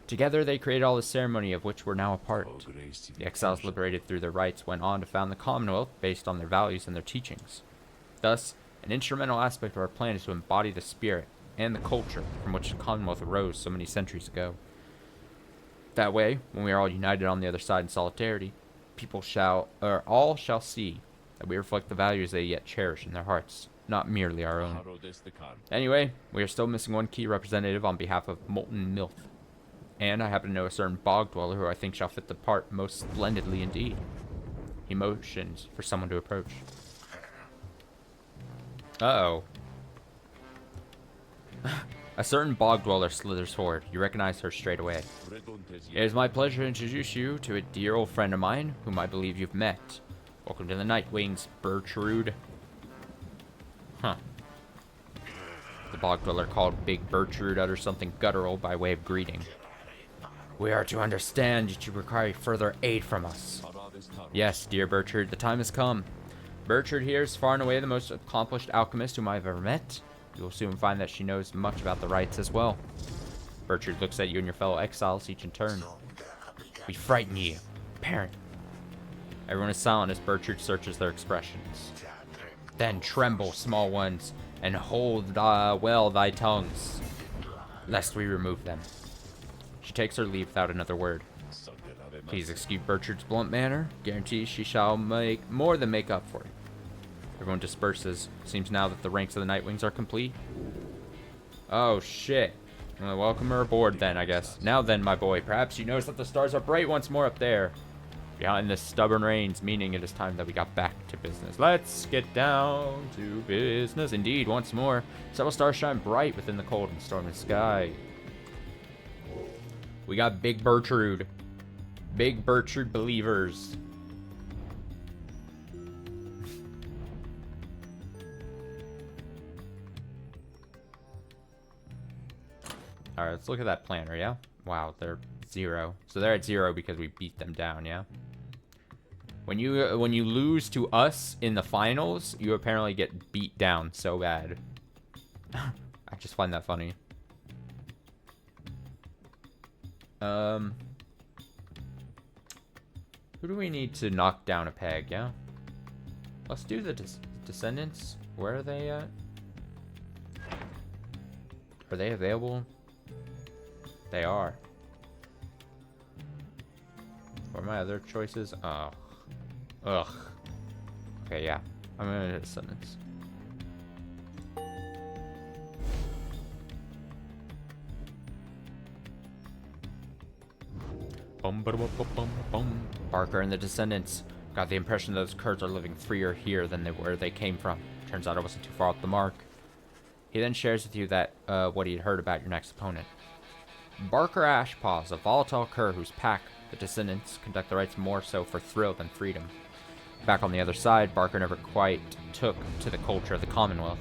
Together they created all the ceremony of which we're now a part. The exiles liberated through their rites went on to found the Commonwealth based on their values and their teachings. Thus, an instrumental aspect of our plan is to embody the spirit and the culture from which the Commonwealth arose so many centuries ago. That way, when we are all united on the other side in solidarity, all shall see that we reflect the values they yet cherish in their hearts, not merely our own. Anyway, we are still missing one key representative on behalf of Molten Milk. And I happen to know a certain bog dweller who I think shall fit the part most splendidly indeed. He motions for someone to approach. Uh-oh. A certain bog dweller slithers forward. You recognize her straight away. It is my pleasure to introduce you to a dear old friend of mine, whom I believe you've met. Welcome to the Night Wings, Bertrude. Huh. The bog dweller called Big Bertrude utters something guttural by way of greeting. We are to understand that you require further aid from us. Yes, dear Bertrude, the time has come. Bertrude here is far and away the most accomplished alchemist whom I've ever met. You will soon find that she knows much about the rites as well. Bertrude looks at you and your fellow exiles, each in turn. We frighten you, parent. Everyone is silent as Bertrude searches their expressions. Then tremble, small ones, and hold well thy tongues, lest we remove them. She takes her leave without another word. Please excuse Bertrude's blunt manner. Guarantees she shall more than make up for it. Everyone disperses. Seems now that the ranks of the Nightwings are complete. Oh, shit. Well, welcome her aboard then, I guess. Now then, my boy, perhaps you notice that the stars are bright once more up there. Behind the stubborn rains, meaning it is time that we got back to business. Let's get down to business. Indeed, once more, several stars shine bright within the cold and stormy sky. We got Big Bertrude. Big Bertrude believers. Alright, let's look at that planner, yeah? Wow, they're 0. So they're at 0 because we beat them down, yeah? When you lose to us in the finals, you apparently get beat down so bad. I just find that funny. Who do we need to knock down a peg, yeah? Let's do the Descendants. Where are they at? Are they available? They are. What are my other choices? Oh. Ugh. Okay, yeah. I'm gonna do Descendants. Barker and the Descendants. Got the impression those Kurds are living freer here than where they came from. Turns out I wasn't too far off the mark. He then shares with you that what he'd heard about your next opponent. Barker Ashpaw is a volatile cur whose pack, the Descendants, conduct the rites more so for thrill than freedom. Back on the other side, Barker never quite took to the culture of the Commonwealth,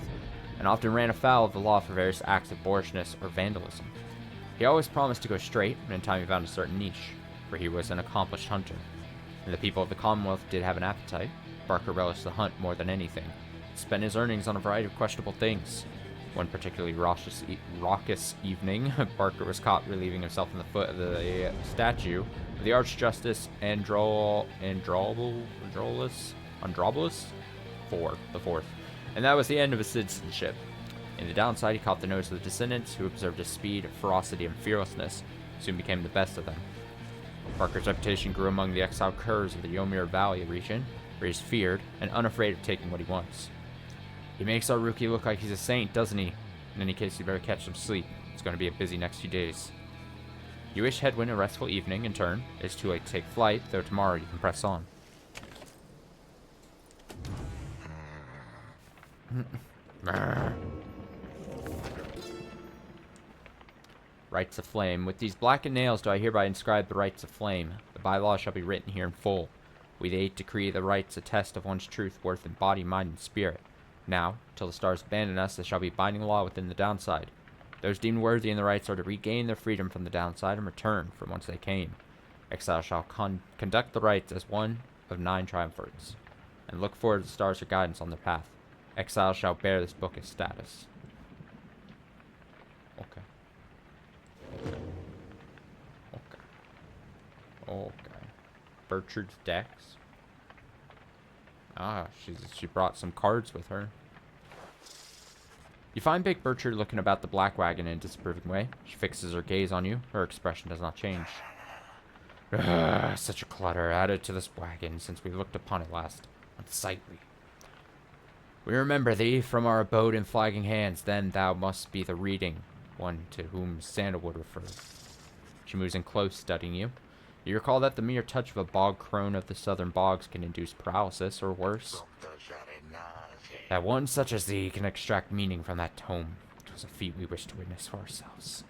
and often ran afoul of the law for various acts of boorishness or vandalism. He always promised to go straight, and in time he found a certain niche, for he was an accomplished hunter. And the people of the Commonwealth did have an appetite. Barker relished the hunt more than anything, and spent his earnings on a variety of questionable things. One particularly raucous evening, Barker was caught relieving himself in the foot of the statue of the Archjustice Androbulus the Fourth, and that was the end of his citizenship. In the downside, he caught the nose of the Descendants, who observed his speed, ferocity, and fearlessness, soon became the best of them. Barker's reputation grew among the exiled curs of the Ymir Valley region, where he is feared and unafraid of taking what he wants. He makes our rookie look like he's a saint, doesn't he? In any case, you better catch some sleep. It's going to be a busy next few days. You wish Hedwyn a restful evening in turn. It's too late to take flight, though tomorrow you can press on. Rights of Flame. With these blackened nails do I hereby inscribe the rights of flame. The bylaw shall be written here in full. We the eight decree the rights attest of one's truth, worth in body, mind, and spirit. Now, till the stars abandon us, there shall be binding law within the downside. Those deemed worthy in the rights are to regain their freedom from the downside and return from whence they came. Exile shall conduct the rights as one of 9 triumphants, and look forward to the stars for guidance on their path. Exile shall bear this book as status. Okay. Okay. Burchard's decks. Ah, she brought some cards with her. You find Big Burchard looking about the black wagon in a disapproving way. She fixes her gaze on you. Her expression does not change. Such a clutter added to this wagon since we looked upon it last. Unsightly. We remember thee from our abode in flagging hands. Then thou must be the reading one to whom Sandalwood referred. She moves in close, studying you. You recall that the mere touch of a bog crone of the southern bogs can induce paralysis, or worse. That one such as thee can extract meaning from that tome. 'Twas a feat we wish to witness for ourselves.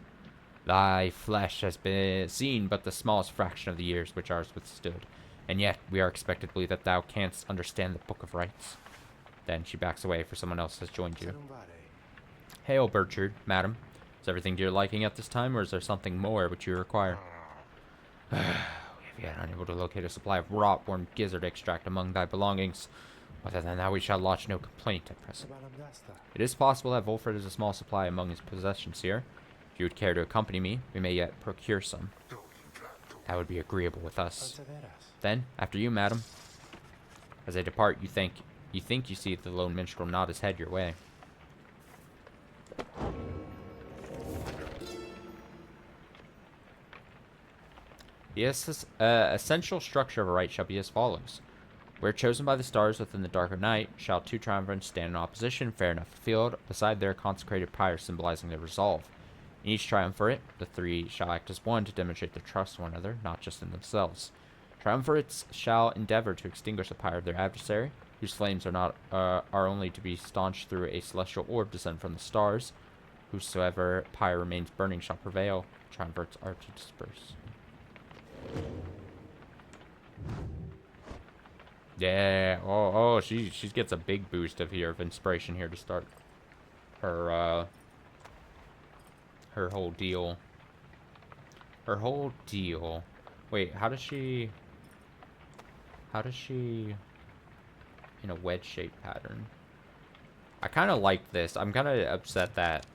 Thy flesh has been seen but the smallest fraction of the years which ours withstood, and yet we are expected to believe that thou canst understand the Book of Rights. Then she backs away, for someone else has joined you. Hail, Burchard, madam. Is everything to your liking at this time, or is there something more which you require? We have yet unable to locate a supply of rot-born gizzard extract among thy belongings. Other than that, we shall lodge no complaint at present. It is possible that Wolfred has a small supply among his possessions here. If you would care to accompany me, we may yet procure some. That would be agreeable with us. Then, after you, madam. As they depart, you think you see the lone minstrel nod his head your way. The essential structure of a rite shall be as follows. Where chosen by the stars within the dark of night, shall 2 triumvirate stand in opposition, fair enough field, beside their consecrated pyre symbolizing their resolve. In each triumvirate, the 3 shall act as one to demonstrate their trust in one another, not just in themselves. Triumvirates shall endeavor to extinguish the pyre of their adversary, whose flames are only to be staunched through a celestial orb descend from the stars. Whosoever pyre remains burning shall prevail. Triumvirates are to disperse. Yeah. Oh, she gets a big boost of inspiration here to start her whole deal. Her whole deal. Wait, how does she How does she... In a wedge-shaped pattern. I kind of like this. I'm kind of upset that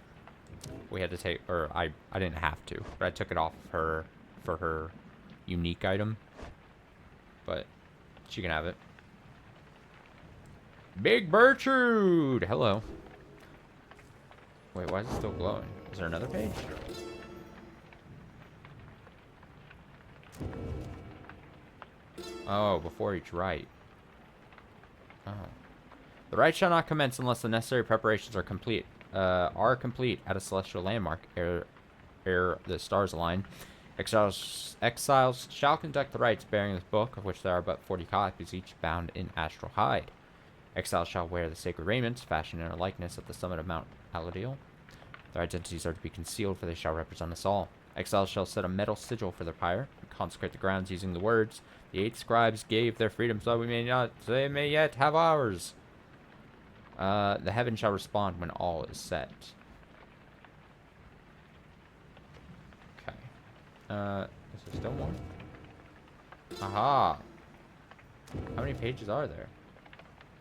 we had to take... Or I didn't have to. But I took it off of her for her unique item. But she can have it. Big Bertrude! Hello. Wait, why is it still glowing? Is there another page? Oh, before each rite. Oh. The rite shall not commence unless the necessary preparations are complete. At a celestial landmark ere the stars align. Exiles shall conduct the rites bearing this book, of which there are but 40 copies, each bound in astral hide. Exiles shall wear the sacred raiments, fashioned in a likeness at the summit of Mount Aladil. Their identities are to be concealed, for they shall represent us all. Exiles shall set a metal sigil for their pyre, and consecrate the grounds using the words, "The 8 scribes gave their freedom so they may yet have ours." The heaven shall respond when all is set. Okay. Is there still more? Aha! How many pages are there?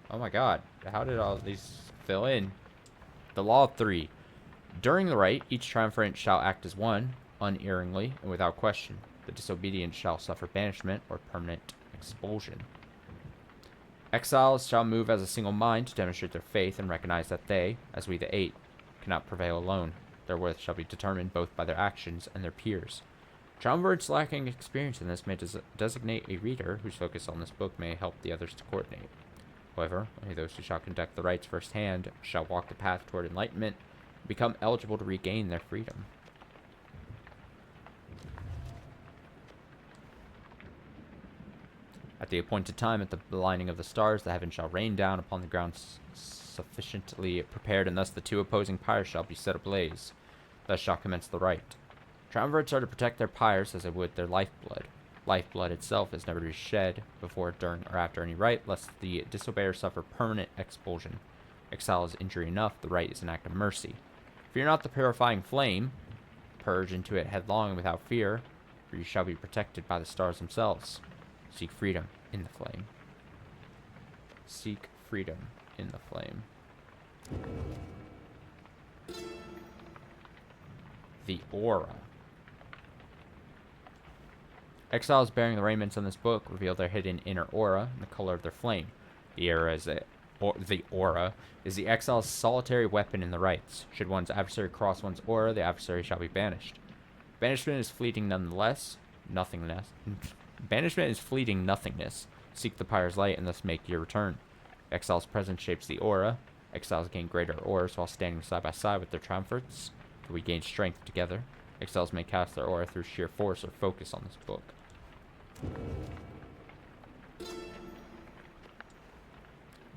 Oh my god. How did all these fill in? The Law of 3. During the rite, each triumvirate shall act as one, unerringly and without question. The disobedient shall suffer banishment or permanent expulsion. Exiles shall move as a single mind to demonstrate their faith and recognize that they, as we the 8, cannot prevail alone. Their worth shall be determined both by their actions and their peers. Triumvirates lacking experience in this may designate a reader whose focus on this book may help the others to coordinate. However, only those who shall conduct the rites firsthand shall walk the path toward enlightenment and become eligible to regain their freedom. At the appointed time, at the aligning of the stars, the heaven shall rain down upon the ground sufficiently prepared, and thus the 2 opposing pyres shall be set ablaze. Thus shall commence the rite. Triumvirates are to protect their pyres as they would their lifeblood. Lifeblood itself is never to be shed before, during, or after any rite, lest the disobeyer suffer permanent expulsion. Exile is injury enough, the rite is an act of mercy. Fear not the purifying flame. Purge into it headlong and without fear, for you shall be protected by the stars themselves. Seek freedom in the flame. Seek freedom in the flame. The aura. Exiles bearing the raiments in this book reveal their hidden inner aura and the color of their flame. The aura is the exile's solitary weapon in the rites. Should one's adversary cross one's aura, the adversary shall be banished. Banishment is fleeting nonetheless. Banishment is fleeting nothingness. Seek the pyre's light and thus make your return. Exile's presence shapes the aura. Exiles gain greater auras while standing side by side with their triumvirates. For we gain strength together. Exiles may cast their aura through sheer force or focus on this book.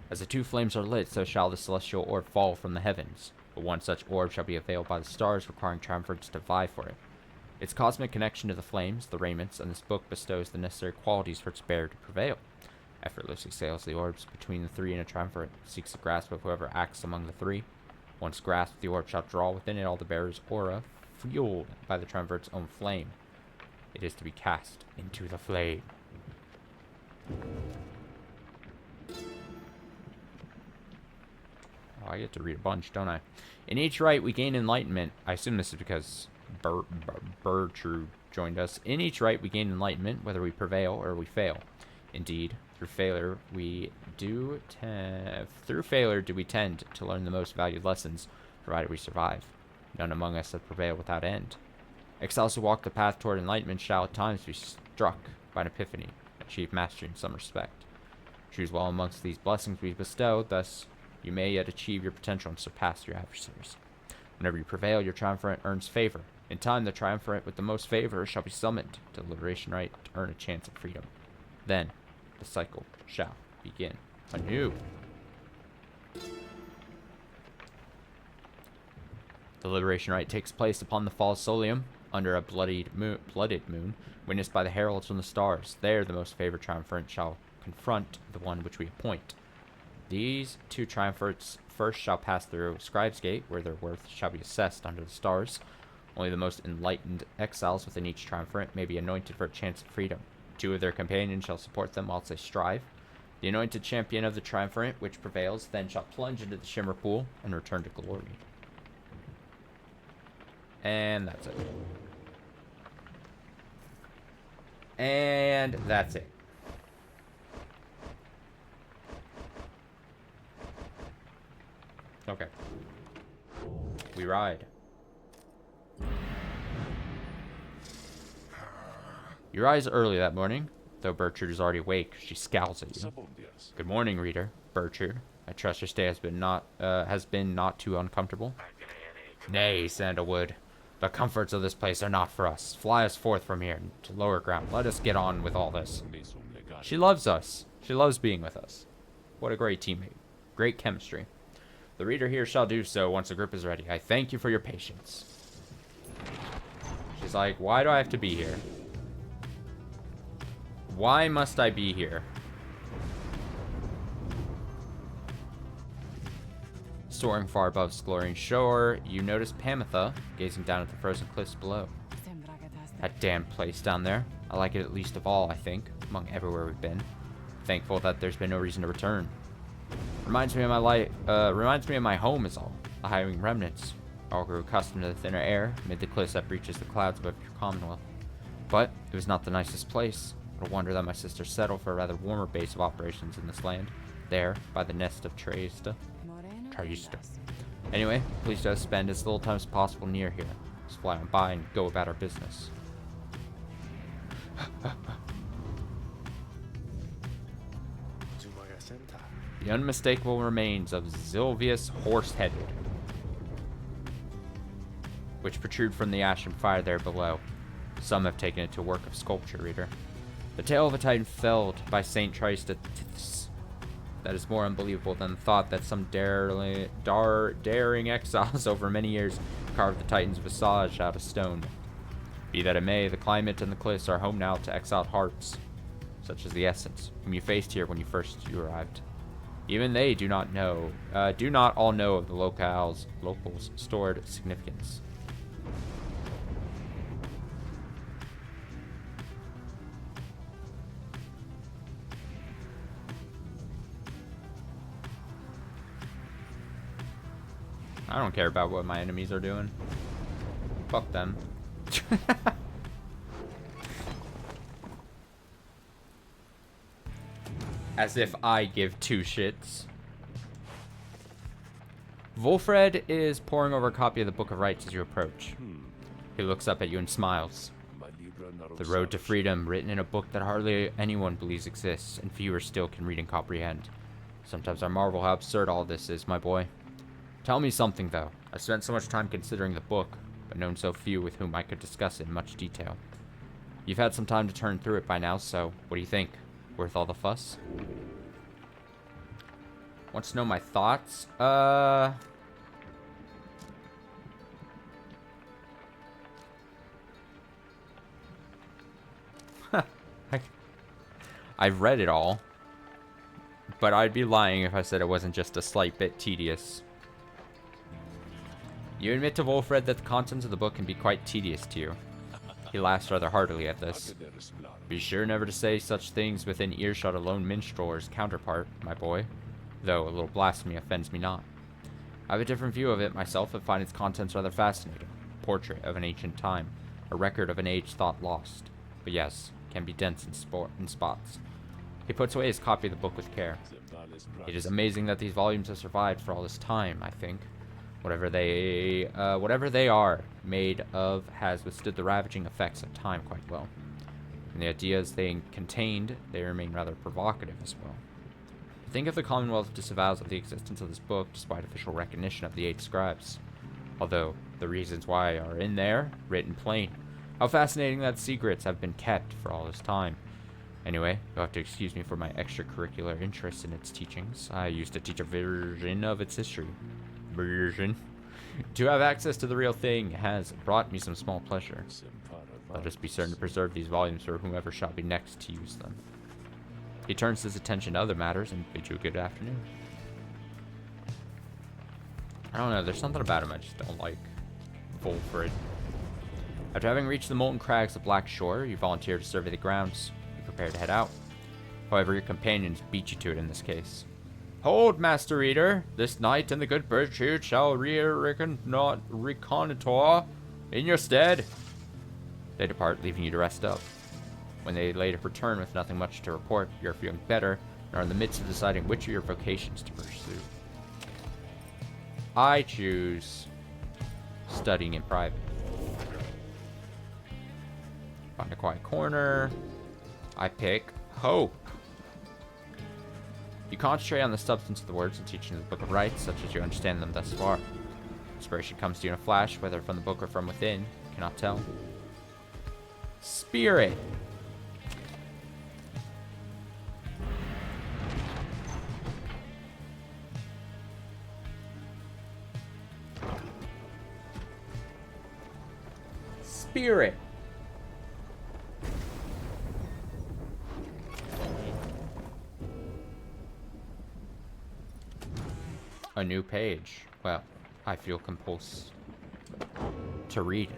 As the 2 flames are lit, so shall the celestial orb fall from the heavens. But one such orb shall be veiled by the stars, requiring triumvirates to vie for it. Its cosmic connection to the flames, the raiments, and this book bestows the necessary qualities for its bearer to prevail. Effortlessly sails the orbs between the 3 in a triumvirate, seeks the grasp of whoever acts among the 3. Once grasped, the orb shall draw within it all the bearer's aura, fueled by the triumvirate's own flame. It is to be cast into the flame. Oh, I get to read a bunch, don't I? In each rite, we gain enlightenment. I assume this is because Bertrude joined us. In each rite, we gain enlightenment, whether we prevail or we fail. Indeed, through failure do we tend to learn the most valued lessons, provided we survive. None among us have prevailed without end. Exiles who walk the path toward enlightenment shall at times be struck by an epiphany, achieve mastery in some respect. Choose well amongst these blessings we bestow, thus you may yet achieve your potential and surpass your adversaries. Whenever you prevail, your triumvirate earns favor. In time, the triumvirate with the most favor shall be summoned to the liberation rite to earn a chance of freedom. Then, the cycle shall begin anew. The liberation rite takes place upon the fall solium, under a blooded moon, witnessed by the heralds from the stars. There, the most favored triumvirate shall confront the one which we appoint. These 2 triumvirates first shall pass through Scribe's Gate, where their worth shall be assessed under the stars. Only the most enlightened exiles within each triumvirate may be anointed for a chance of freedom. 2 of their companions shall support them whilst they strive. The anointed champion of the triumvirate, which prevails, then shall plunge into the shimmer pool and return to glory. And that's it. And that's it. Okay. We ride. You rise early that morning. Though Bertrude is already awake, she scowls at you. Good morning, reader. Bertrude. I trust your stay has been not too uncomfortable. Nay, Sandalwood. The comforts of this place are not for us. Fly us forth from here to lower ground. Let us get on with all this. She loves us. She loves being with us. What a great teammate. Great chemistry. The reader here shall do so once the group is ready. I thank you for your patience. She's like, why do I have to be here? Why must I be here? Soaring far above Sklorian shore, you notice Pamitha gazing down at the frozen cliffs below. That damn place down there. I like it at least of all, I think, among everywhere we've been. Thankful that there's been no reason to return. Reminds me of my home is all. The hiring remnants. All grew accustomed to the thinner air amid the cliffs that breaches the clouds above your commonwealth. But it was not the nicest place. No wonder that my sister settled for a rather warmer base of operations in this land. There, by the nest of Traista. Anyway, please do spend as little time as possible near here. Just fly on by and go about our business. The unmistakable remains of Zilvius Horse-Headed, which protrude from the ash and fire there below. Some have taken it to a work of sculpture, reader. The tale of a titan felled by Saint Trista. That is more unbelievable than the thought that some daring exiles over many years carved the titan's visage out of stone. Be that it may, the climate and the cliffs are home now to exiled hearts, such as the Essence, whom you faced here when you arrived. Even they do not all know of the locals' stored significance. I don't care about what my enemies are doing. Fuck them. As if I give 2 shits. Wolfred is poring over a copy of the Book of Rites as you approach. He looks up at you and smiles. The road to freedom, written in a book that hardly anyone believes exists, and fewer still can read and comprehend. Sometimes I marvel how absurd all this is, my boy. Tell me something, though. I've spent so much time considering the book, but known so few with whom I could discuss it in much detail. You've had some time to turn through it by now, so what do you think? Worth all the fuss? Wants to know my thoughts? I've read it all, but I'd be lying if I said it wasn't just a slight bit tedious. You admit to Wolfred that the contents of the book can be quite tedious to you. He laughs rather heartily at this. Be sure never to say such things within earshot of lone minstrel or his counterpart, my boy, though a little blasphemy offends me not. I have a different view of it myself and find its contents rather fascinating. A portrait of an ancient time, a record of an age thought lost. But yes, can be dense in spots. He puts away his copy of the book with care. It is amazing that these volumes have survived for all this time, I think. Whatever they are made of has withstood the ravaging effects of time quite well. And the ideas they contained, they remain rather provocative as well. Think if the Commonwealth disavows of the existence of this book despite official recognition of the 8 scribes. Although, the reasons why are in there, written plain. How fascinating that secrets have been kept for all this time. Anyway, you'll have to excuse me for my extracurricular interest in its teachings. I used to teach a version of its history. To have access to the real thing has brought me some small pleasure. Let us be certain to preserve these volumes for whomever shall be next to use them. He turns his attention to other matters and bids you a good afternoon. I don't know, there's something about him I just don't like. Wolfred. After having reached the molten crags of Black Shore, you volunteer to survey the grounds. You prepare to head out. However, your companions beat you to it in this case. Hold, Master Reader! This knight and the good Bertrude shall reconnoiter in your stead. They depart, leaving you to rest up. When they later return with nothing much to report, you're feeling better and are in the midst of deciding which of your vocations to pursue. I choose studying in private. Find a quiet corner. I pick hope. You concentrate on the substance of the words and teaching of the Book of Rites, such as you understand them thus far. Inspiration comes to you in a flash, whether from the book or from within. You cannot tell. Spirit. Spirit. A new page. Well, I feel compulsed to read.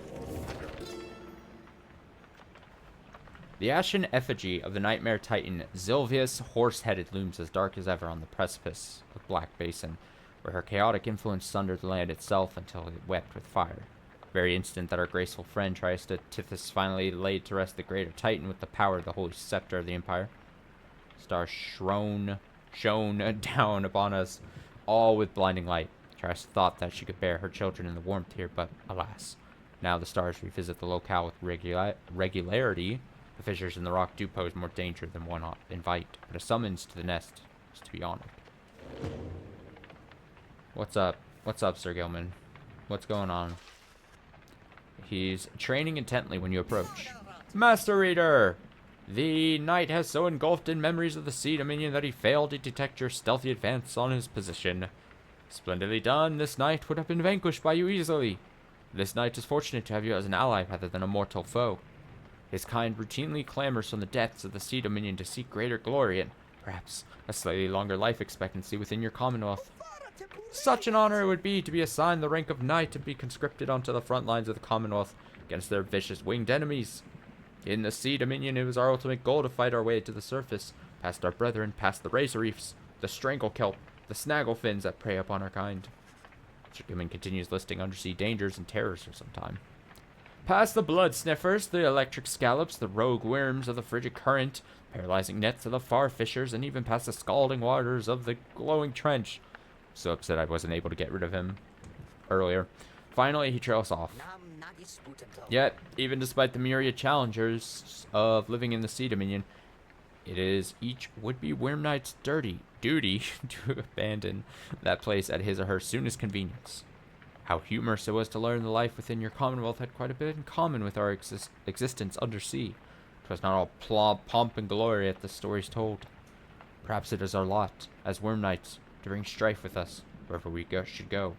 The ashen effigy of the nightmare titan Zilvius horse-headed looms as dark as ever on the precipice of Black Basin, where her chaotic influence sundered the land itself until it wept with fire. The very instant that our graceful friend Tithys finally laid to rest the greater titan with the power of the holy scepter of the empire. Stars shone down upon us, all with blinding light. Triss thought that she could bear her children in the warmth here, but alas. Now the stars revisit the locale with regularity. The fissures in the rock do pose more danger than one invite, but a summons to the nest is to be honored. What's up? What's up, Sir Gilman? What's going on? He's training intently when you approach. Master Reader! The knight has so engulfed in memories of the sea dominion that he failed to detect your stealthy advance on his position. Splendidly done. This knight would have been vanquished by you easily. This knight is fortunate to have you as an ally rather than a mortal foe. His kind routinely clamors from the depths of the sea dominion to seek greater glory and, perhaps, a slightly longer life expectancy within your commonwealth. Such an honor it would be to be assigned the rank of knight and be conscripted onto the front lines of the commonwealth against their vicious winged enemies. In the sea dominion, it was our ultimate goal to fight our way to the surface, past our brethren, past the razor reefs, the strangle kelp, the snaggle fins that prey upon our kind. Sir Gilman continues listing undersea dangers and terrors for some time. Past the blood sniffers, the electric scallops, the rogue worms of the frigid current, paralyzing nets of the far fishers, and even past the scalding waters of the glowing trench. So upset I wasn't able to get rid of him earlier. Finally, he trails off. Yet, even despite the myriad challengers of living in the sea dominion, it is each would-be worm knight's duty to abandon that place at his or her soonest convenience. How humorous it was to learn the life within your commonwealth had quite a bit in common with our existence undersea. 'Twas not all pomp and glory at the stories told. Perhaps it is our lot, as worm knights, to bring strife with us, wherever we should go.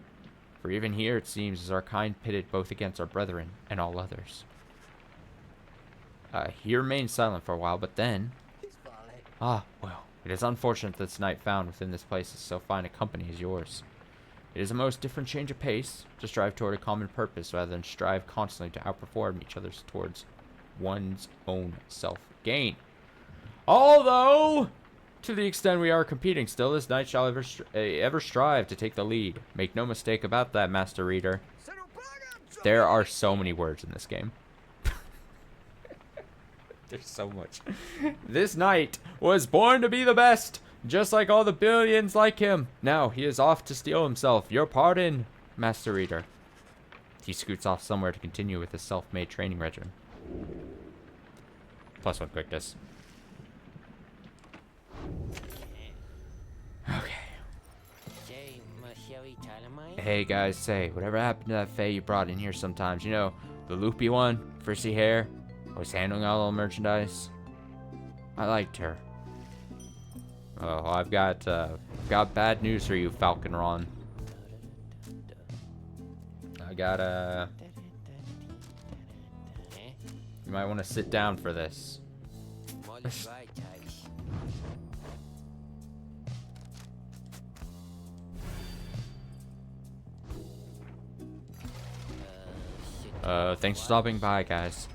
For even here, it seems, is our kind pitted both against our brethren and all others. He remained silent for a while, but then... Ah, well, it is unfortunate that this knight found within this place is so fine a company as yours. It is a most different change of pace, to strive toward a common purpose rather than strive constantly to outperform each other towards one's own self-gain. Although... to the extent we are competing still, this knight shall ever strive to take the lead. Make no mistake about that, Master Reader. There are so many words in this game. There's so much. This knight was born to be the best, just like all the billions like him. Now he is off to steal himself. Your pardon, Master Reader. He scoots off somewhere to continue with his self-made training regimen. +1 quickness. Okay. Hey guys, say, whatever happened to that fae you brought in here sometimes? You know, the loopy one, frizzy hair, always handling all the merchandise. I liked her. Oh, I've got bad news for you, Falcon Ron. I got you might want to sit down for this. Thanks for stopping by, guys.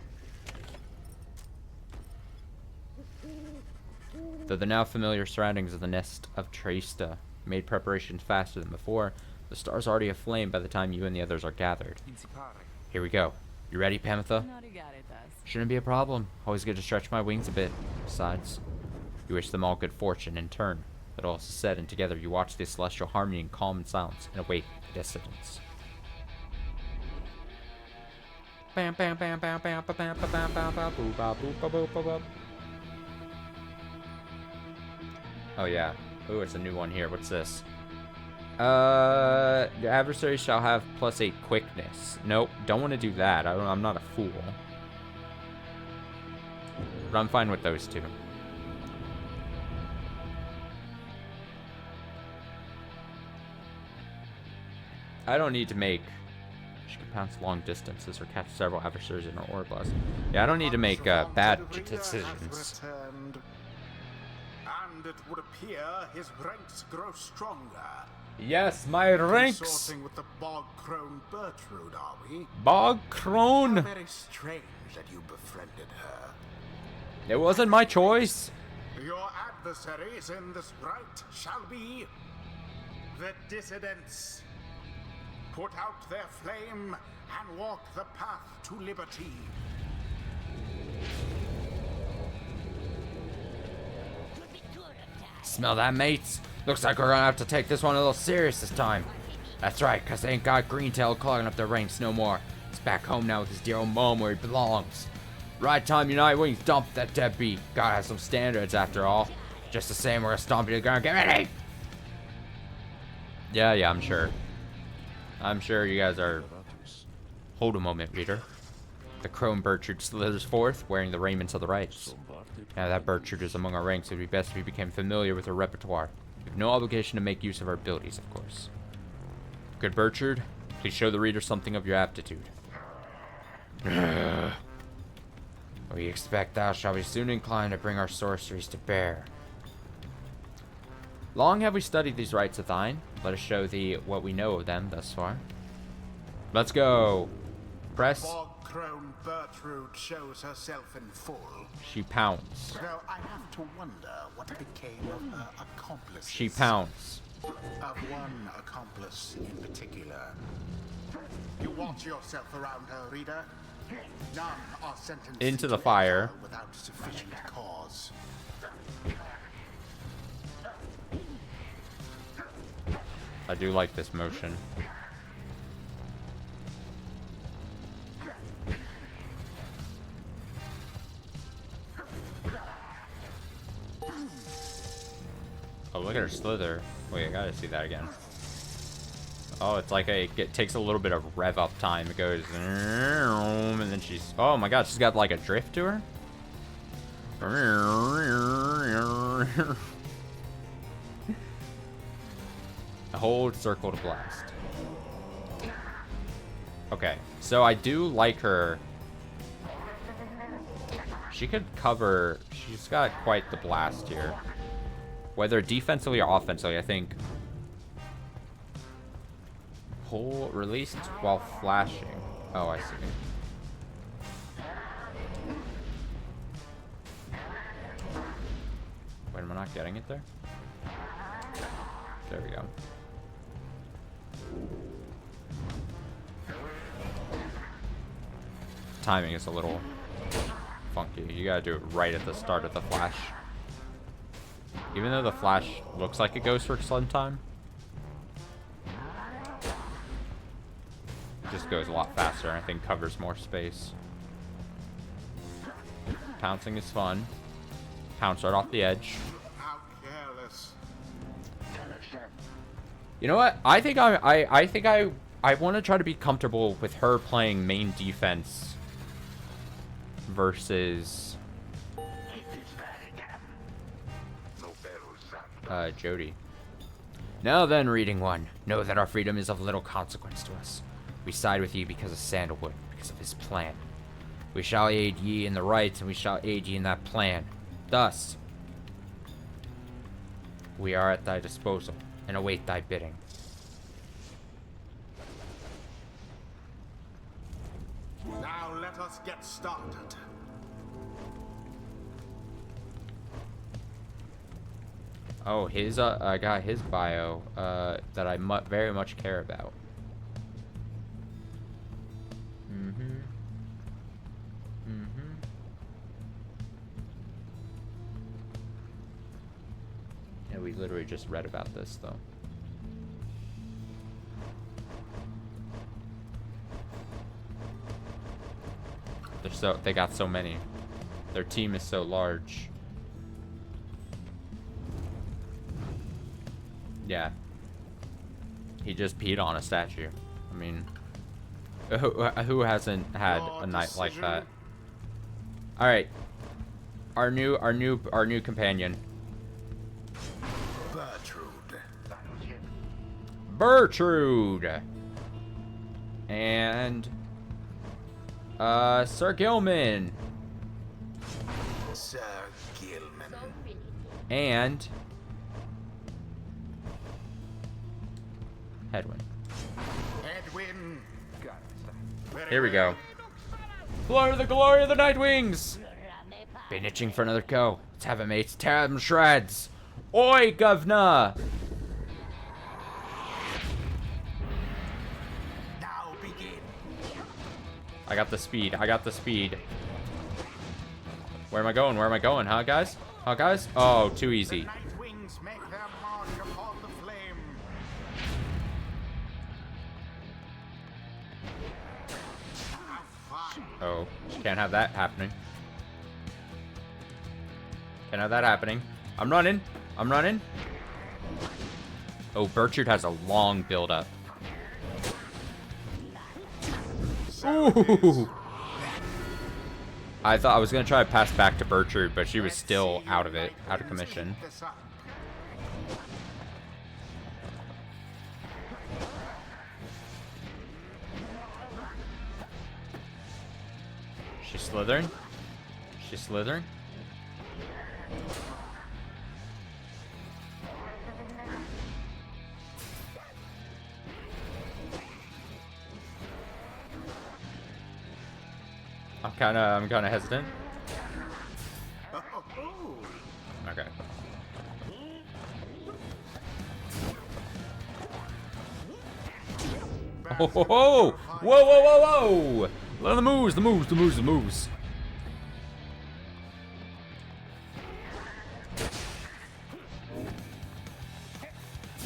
Though the now familiar surroundings of the nest of Trista made preparations faster than before, the star's already aflame by the time you and the others are gathered. Here we go. You ready, Pamitha? Shouldn't be a problem. Always good to stretch my wings a bit. Besides, you wish them all good fortune in turn. That all is said, and together you watch the celestial harmony in calm and silence and await the dissidents. Bam bam bam bam bam bam bam bam bam bam boo ba boo ba boo ba ba. Oh yeah. Ooh, it's a new one here. What's this? The adversary shall have +8 quickness. Nope, don't want to do that. I'm not a fool. But I'm fine with those two. I don't need to make... She can pounce long distances or catch several adversaries in her aura blast. Yeah, I don't need to make bad decisions. And it would appear his ranks grow stronger. Yes, my ranks! Consorting with the bog crone Bertrude, are we? Bog crone! How very strange that you befriended her. It wasn't my choice. Your adversaries in this rite shall be the dissidents. Put out their flame and walk the path to liberty. Smell that, mates? Looks like we're gonna have to take this one a little serious this time. That's right, cause they ain't got Greentail clogging up their ranks no more. He's back home now with his dear old mom where he belongs. Right time, United Wings, dump that deadbeat. Gotta have some standards after all. Just the same, we're gonna stomp you to the ground. Get ready! Yeah, I'm sure. I'm sure you guys are... Hold a moment, reader. The crone Bertrude slithers forth, wearing the raiments of the rites. Now that Bertrude is among our ranks, it would be best if we became familiar with her repertoire. We have no obligation to make use of our abilities, of course. Good Bertrude, please show the reader something of your aptitude. We expect thou shalt be soon inclined to bring our sorceries to bear. Long have we studied these rites of thine. Let us show thee what we know of them thus far. Let's go. Press. Bog crone Bertrude shows herself in full. She pounds. Though I have to wonder what became of her accomplices. She pounds. Of one accomplice in particular. You watch yourself around her, reader. None are sentenced Into the to fire. exile without sufficient cause. I do like this motion. Oh, look at her slither. Wait, I gotta see that again. Oh, it's like it takes a little bit of rev up time. It goes, and then she's, oh my god, she's got like a drift to her. Hold circle to blast. Okay, so I do like her. She could cover, she's got quite the blast here. Whether defensively or offensively, I think. Pull released while flashing. Oh, I see. Wait, am I not getting it there? There we go. Timing is a little funky. You gotta do it right at the start of the flash. Even though the flash looks like it goes for some time, it just goes a lot faster and I think covers more space. Pouncing is fun. Pounce right off the edge. How careless. You know what? I think I want to try to be comfortable with her playing main defense versus Jody. Now then, reading one, know that our freedom is of little consequence to us. We side with ye because of Sandalwood, because of his plan. We shall aid ye in the rights, and we shall aid ye in that plan. Thus, we are at thy disposal, and await thy bidding. Now let us get started. Oh, his I got his bio that I very much care about. Yeah, we literally just read about this though. They got so many. Their team is so large. Yeah. He just peed on a statue. I mean, who hasn't had a night like that? All right. Our new companion. Bertrude. And Sir Gilman. Sir Gilman. And Hedwyn. Edwin. Here we go. Glory to the glory of the Nightwings! Been itching for another go. Let's have it, mates. Tear them shreds. Oi, governor! Now begin. I got the speed. I got the speed. Where am I going? Where am I going? Huh, guys? Huh, guys? Oh, too easy. Nightwings make their mark upon the flame. Oh, can't have that happening. Can't have that happening. I'm running. I'm running. Oh, Bertrude has a long build-up. Ooh. I thought I was going to try to pass back to Bertrude, but she was still out of it, out of commission. She's slithering. She's slithering. I'm kinda hesitant. Okay. Oh, ho, ho. Whoa, whoa, whoa, whoa! Look at the moves, the moves, the moves, the moves.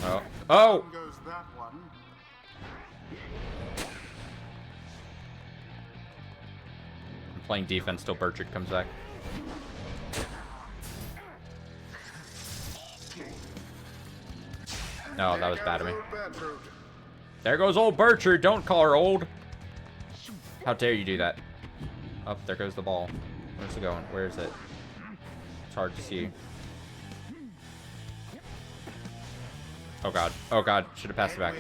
Oh, oh! Goes that one. I'm playing defense till Bertrude comes back. No, that was bad of me. There goes old Bertrude. Don't call her old. How dare you do that? Oh, there goes the ball. Where's it going? Where is it? It's hard to see. Oh god. Oh god. Should have passed it back.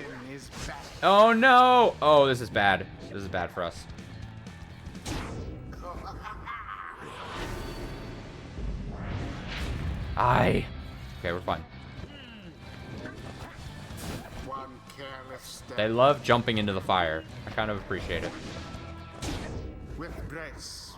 Oh no! Oh, this is bad. This is bad for us. Aye. Okay, we're fine. They love jumping into the fire. I kind of appreciate it. With grace.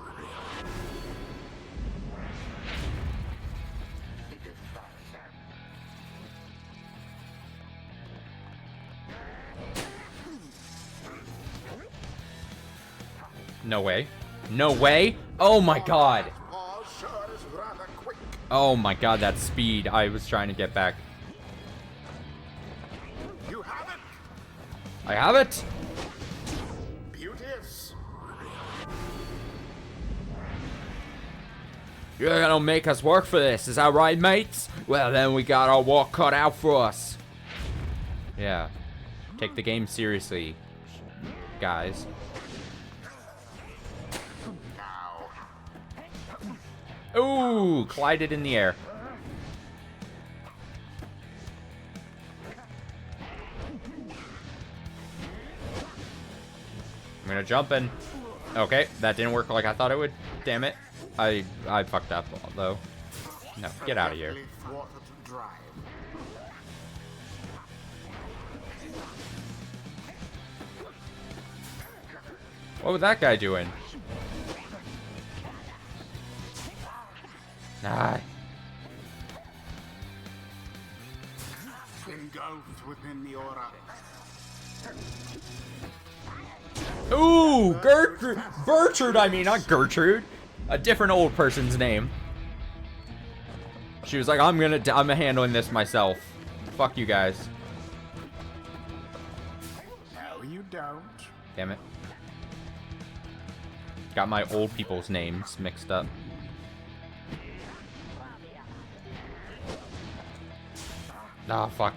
No way. No way. Oh my god. Oh my god, that speed. I was trying to get back. You have it. I have it. Beauteous. You're gonna make us work for this, is that right, mates? Well, then we got our work cut out for us. Yeah. Take the game seriously, guys. Ooh, collided in the air. I'm gonna jump in. Okay, that didn't work like I thought it would. Damn it. I fucked up, though. No, get out of here. What was that guy doing? Ah. engulfed within the aura. Ooh, Gertrude. Bertrude, I mean, not Gertrude. A different old person's name. She was like, I'm handling this myself. Fuck you guys. No, you don't. Damn it. Got my old people's names mixed up. Oh, fuck.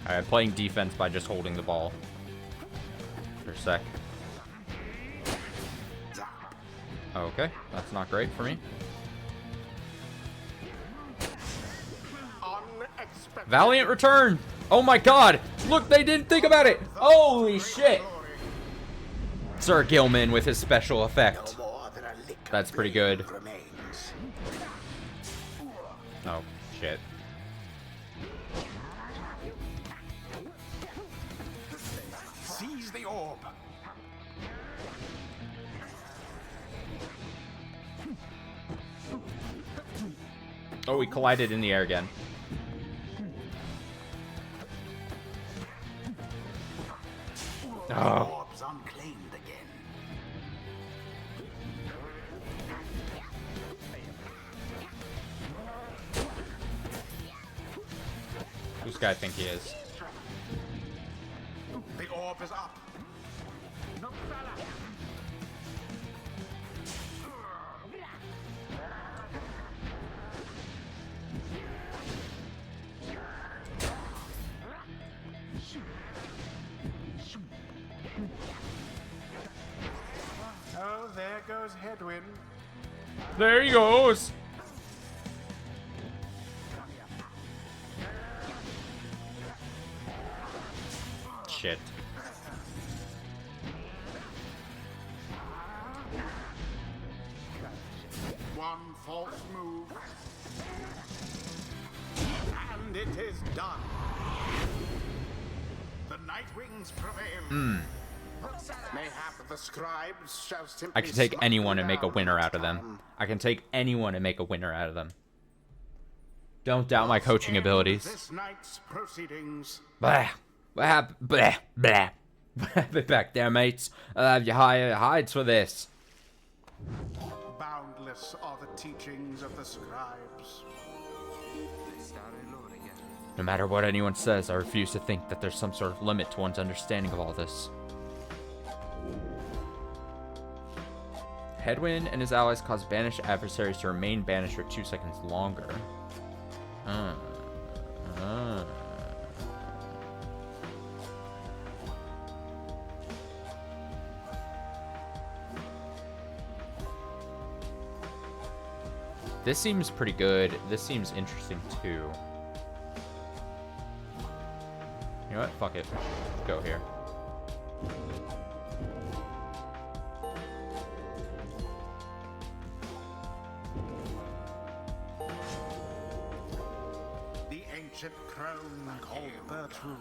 Alright, playing defense by just holding the ball. For a sec. Okay, that's not great for me. Valiant return! Oh my god! Look, they didn't think about it! Holy shit! Sir Gilman with his special effect. That's pretty good. Oh, shit. Seize the orb. Oh, we collided in the air again. Oh. Orbs unclaimed again. Who's this guy think he is? The orb is up. Oh, there goes Headwind. There he goes! Shit. One false move. And it is done. The Nightwings prevail. Mayhap the scribes shall simply I can take smite anyone you and make a down winner next out of them. time. I can take anyone and make a winner out of them. Don't doubt my coaching End abilities. This night's proceedings. Blah. Blah. Blah. Blah. Be back there, mates. I'll have you hides for this. Boundless are the teachings of the scribes. No matter what anyone says, I refuse to think that there's some sort of limit to one's understanding of all this. Headwind and his allies cause banished adversaries to remain banished for 2 seconds longer. This seems pretty good. This seems interesting too. You know what? Fuck it. Let's go here. The ancient crone called Bertrude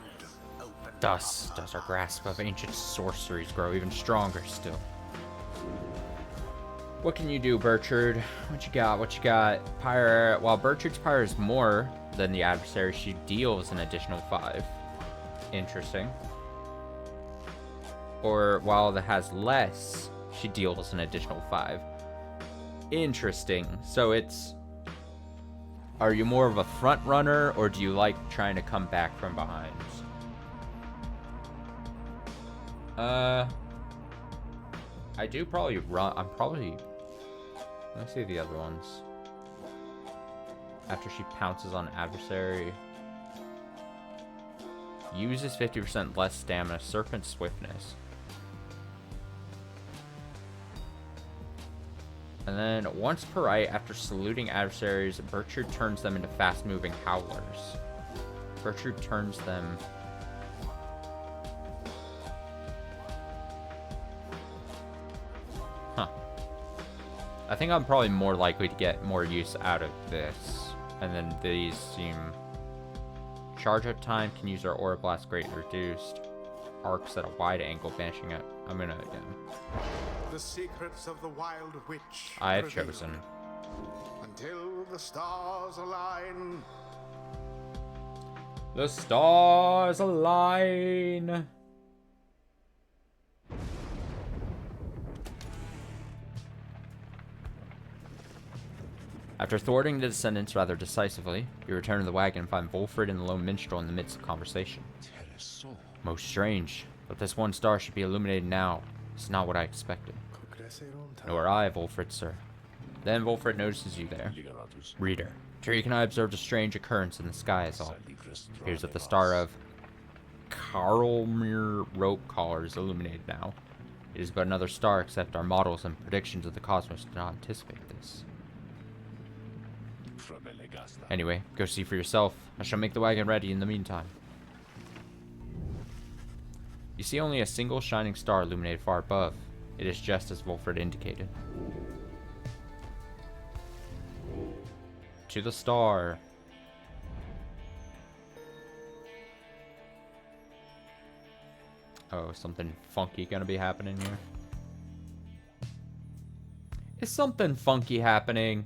opened. Thus does our grasp of ancient sorceries grow even stronger still. What can you do, Bertrude? What you got? What you got? Pyre. While Bertrude's Pyre is more than the adversary, she deals an additional 5. Interesting. Or while it has less, she deals an additional 5. Interesting. So it's... Are you more of a front runner, or do you like trying to come back from behind? I do probably run. I'm probably... Let me see the other ones. After she pounces on adversary. Uses 50% less stamina. Serpent swiftness. And then once per eye, after saluting adversaries, Bertrude turns them into fast-moving howlers. Bertrude turns them... Huh. I think I'm probably more likely to get more use out of this. And then these seem... Charge up time, can use our Aura Blast greatly reduced. Arcs at a wide angle, banishing it. I'm gonna again. The secrets of the wild witch. I have prevailed. chosen. The until the stars align. The stars align. After thwarting the descendants rather decisively, we return to the wagon and find Wolfred and the lone minstrel in the midst of conversation. Most strange, but this one star should be illuminated now. It's not what I expected. Nor I, Wolfred, sir. Then Wolfred notices you there. Reader, Tariq and I observed a strange occurrence in the sky is all. It appears that the star of Karlmir rope collar is illuminated now. It is but another star, except our models and predictions of the cosmos did not anticipate this. Anyway, go see for yourself. I shall make the wagon ready in the meantime. You see only a single shining star illuminated far above. It is just as Wolfred indicated. To the star. Oh, something funky gonna be happening here? Is something funky happening?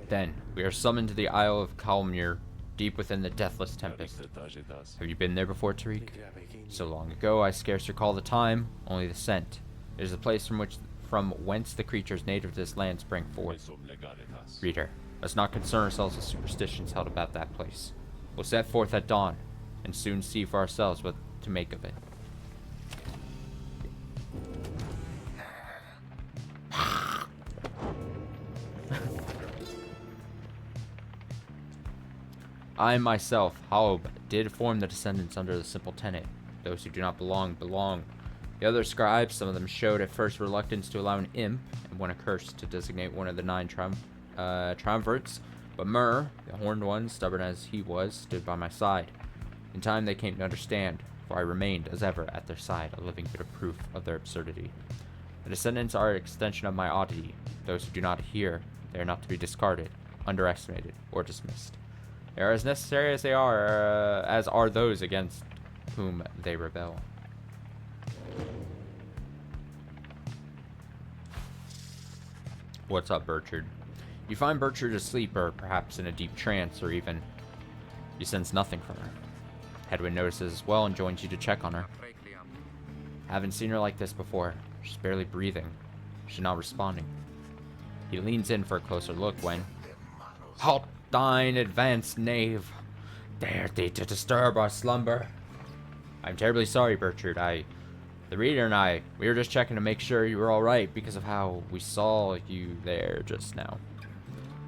Then, we are summoned to the Isle of Kalmir, deep within the deathless tempest. Have you been there before, Tariq? So long ago, I scarce recall the time, only the scent. It is the place from whence the creatures native to this land sprang forth. Reader, let's not concern ourselves with superstitions held about that place. We'll set forth at dawn, and soon see for ourselves what to make of it. I myself, Haob, did form the descendants under the simple tenet. Those who do not belong, belong. The other scribes, some of them showed at first reluctance to allow an imp, and one a curse, to designate one of the 9 triumvirates, but Mur, the horned one, stubborn as he was, stood by my side. In time they came to understand, for I remained, as ever, at their side, a living bit of proof of their absurdity. The descendants are an extension of my oddity. Those who do not adhere, they are not to be discarded, underestimated, or dismissed. They are as necessary as as are those against whom they rebel. What's up, Burchard? You find Burchard asleep, or perhaps in a deep trance, or even you sense nothing from her. Hedwyn notices as well and joins you to check on her. Haven't seen her like this before. She's barely breathing. She's not responding. He leans in for a closer look when... Halt thine advanced knave. Dare thee to disturb our slumber. I'm terribly sorry, Burchard. The reader and I, we were just checking to make sure you were alright because of how we saw you there just now.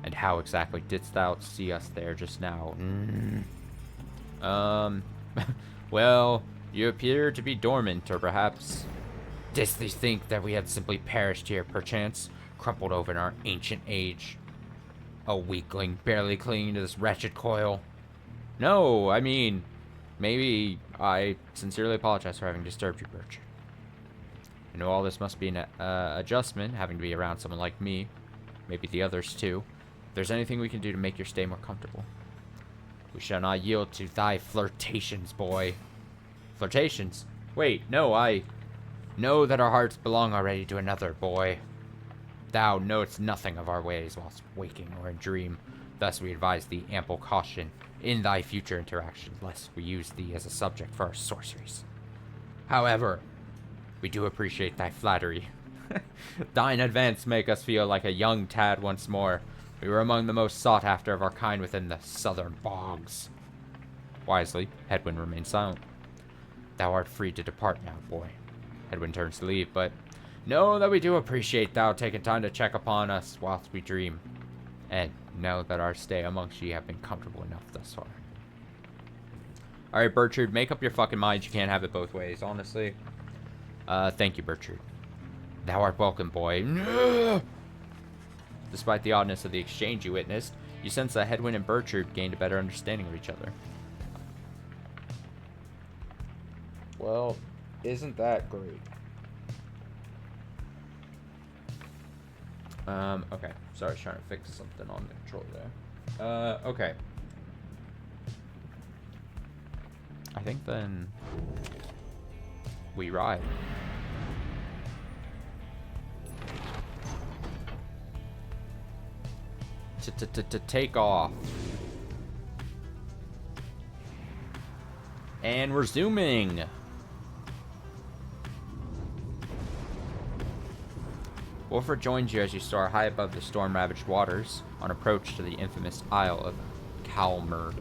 And how exactly didst thou see us there just now? Well, you appear to be dormant, or perhaps... Didst thee think that we had simply perished here, perchance, crumpled over in our ancient age? A weakling, barely clinging to this wretched coil. No, I mean, maybe I sincerely apologize for having disturbed you, Birch. I know all this must be an adjustment, having to be around someone like me, maybe the others too. If there's anything we can do to make your stay more comfortable. We shall not yield to thy flirtations, boy. Flirtations? Wait, no, I know that our hearts belong already to another, boy. Thou knowest nothing of our ways whilst waking or in dream. Thus we advise thee ample caution in thy future interactions, lest we use thee as a subject for our sorceries. However, we do appreciate thy flattery. Thine advance make us feel like a young tad once more. We were among the most sought after of our kind within the southern bogs. Wisely, Hedwyn remained silent. Thou art free to depart now, boy. Hedwyn turns to leave, but know that we do appreciate thou taking time to check upon us whilst we dream. And know that our stay amongst ye have been comfortable enough thus far. Alright, Burchard, make up your fucking mind. You can't have it both ways, honestly. Thank you, Burchard. Thou art welcome, boy. Despite the oddness of the exchange you witnessed, you sense that Hedwyn and Burchard gained a better understanding of each other. Well, isn't that great? Okay. Sorry, I was trying to fix something on the controller there. Okay. I think then we ride. To take off. And we're zooming. Wolford joins you as you soar high above the storm-ravaged waters on approach to the infamous Isle of Calmer.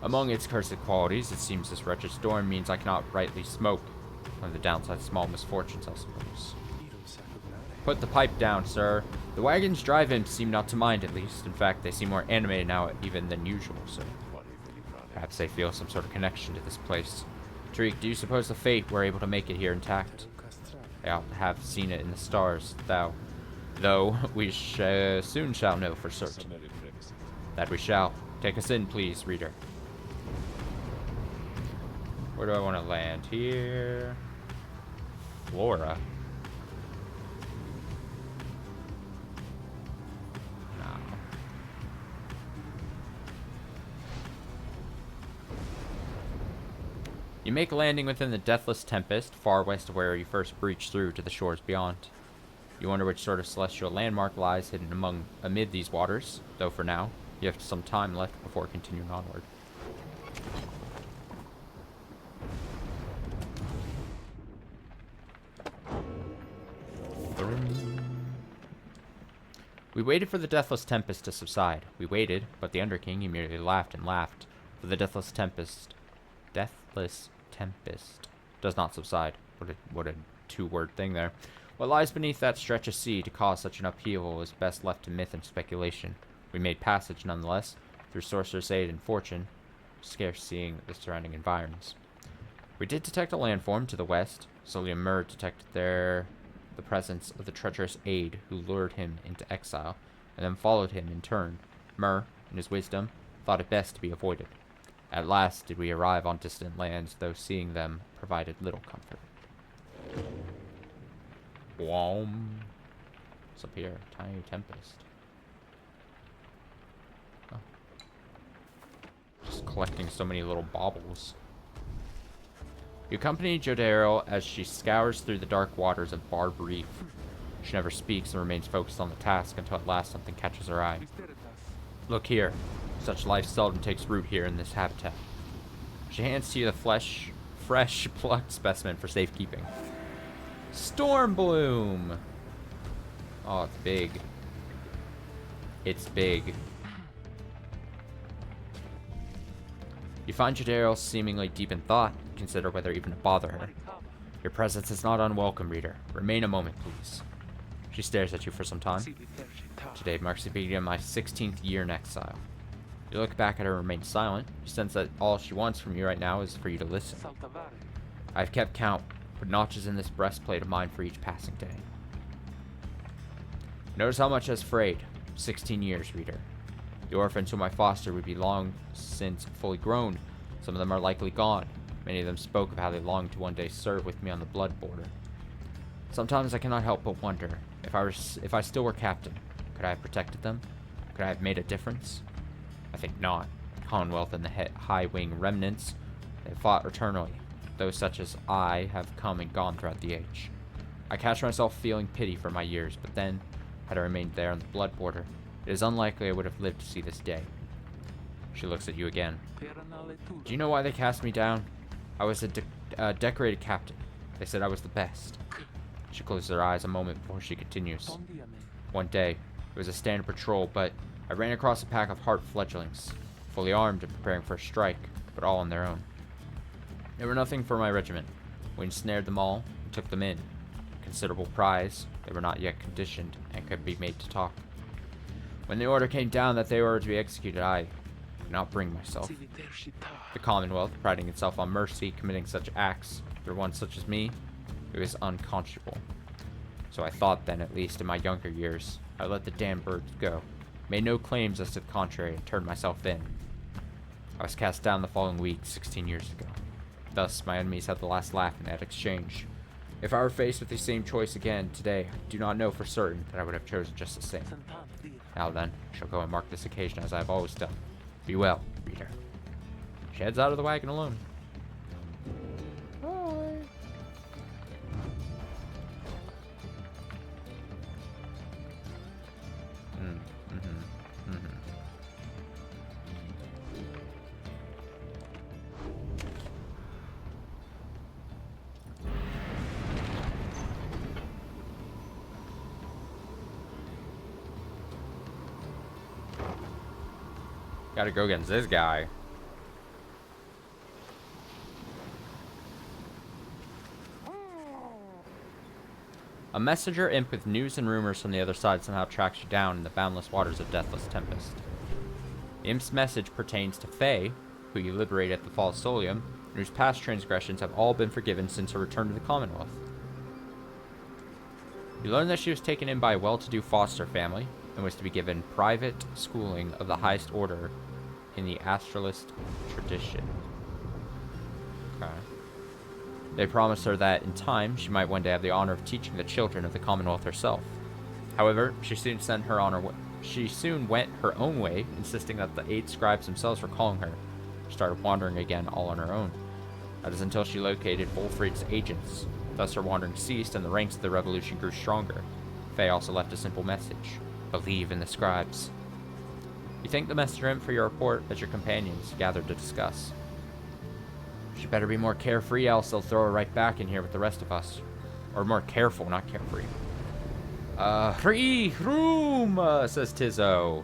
Among its cursed qualities, it seems this wretched storm means I cannot rightly smoke. One of the downside small misfortunes, I suppose. Put the pipe down, sir. The wagons drive-in seem not to mind, at least. In fact, they seem more animated now even than usual, sir. Perhaps they feel some sort of connection to this place. Tariq, do you suppose the fate we're able to make it here intact? They ought to have seen it in the stars, though we soon shall know for certain. That we shall. Take us in, please, reader. Where do I want to land? Here. Flora. No. You make a landing within the Deathless Tempest, far west of where you first breached through to the shores beyond. You wonder which sort of celestial landmark lies hidden amid these waters, though for now, you have some time left before continuing onward. We waited for the Deathless Tempest to subside. We waited, but the Underking, he merely laughed and laughed. For the Deathless Tempest does not subside. What a two-word thing there. What lies beneath that stretch of sea to cause such an upheaval is best left to myth and speculation. We made passage nonetheless, through sorcerer's aid and fortune, scarce seeing the surrounding environs. We did detect a landform to the west. Solium Mur detected there the presence of the treacherous aide who lured him into exile, and then followed him in turn. Mur, in his wisdom, thought it best to be avoided. At last did we arrive on distant lands, though seeing them provided little comfort. Whom. What's up here? Tiny Tempest. Oh. Just collecting so many little baubles. You accompany Jodariel as she scours through the dark waters of Barb Reef. She never speaks and remains focused on the task until at last something catches her eye. Look here. Such life seldom takes root here in this habitat. She hands to you the fresh plucked specimen for safekeeping. Storm Bloom! Oh, it's big. It's big. You find Jodariel seemingly deep in thought. Consider whether even to bother her. Your presence is not unwelcome, reader. Remain a moment, please. She stares at you for some time. Today marks the beginning of my 16th year in exile. You look back at her and remain silent. You sense that all she wants from you right now is for you to listen. I've kept count, put notches in this breastplate of mine for each passing day. Notice how much has frayed. 16 years, reader. The orphans whom I fostered would be long since fully grown. Some of them are likely gone. Many of them spoke of how they longed to one day serve with me on the blood border. Sometimes I cannot help but wonder, if I still were captain, could I have protected them? Could I have made a difference? I think not. The Commonwealth and the High Wing remnants, they fought eternally. Those such as I have come and gone throughout the age. I catch myself feeling pity for my years, but then, had I remained there on the blood border, it is unlikely I would have lived to see this day. She looks at you again. Do you know why they cast me down? I was a decorated captain. They said I was the best. She closes her eyes a moment before she continues. One day, it was a standard patrol, but I ran across a pack of Heart fledglings, fully armed and preparing for a strike, but all on their own. They were nothing for my regiment. We ensnared them all and took them in. Considerable prize, they were not yet conditioned and could be made to talk. When the order came down that they were to be executed, I could not bring myself. The Commonwealth, priding itself on mercy, committing such acts through one such as me, it was unconscionable. So I thought then, at least in my younger years, I let the damned birds go, made no claims as to the contrary, and turned myself in. I was cast down the following week, 16 years ago. Thus, my enemies had the last laugh in that exchange. If I were faced with the same choice again today, I do not know for certain that I would have chosen just the same. Now then, I shall go and mark this occasion as I have always done. Be well, reader. She heads out of the wagon alone. Gotta go against this guy. A messenger imp with news and rumors from the other side somehow tracks you down in the boundless waters of Deathless Tempest. The imp's message pertains to Faye, who you liberated at the Fall of Solium, and whose past transgressions have all been forgiven since her return to the Commonwealth. You learn that she was taken in by a well-to-do foster family, and was to be given private schooling of the highest order in the Astralist tradition. Okay. They promised her that, in time, she might one day have the honor of teaching the children of the Commonwealth herself. However, she soon went her own way, insisting that the 8 scribes themselves were calling her. She started wandering again all on her own. That is until she located Wolfried's agents. Thus her wandering ceased, and the ranks of the revolution grew stronger. Faye also left a simple message. Believe in the scribes. You thank the messenger imp for your report as your companions gathered to discuss. She better be more carefree, else they'll throw her right back in here with the rest of us. Or more careful, not carefree. Free room, says Tizzo.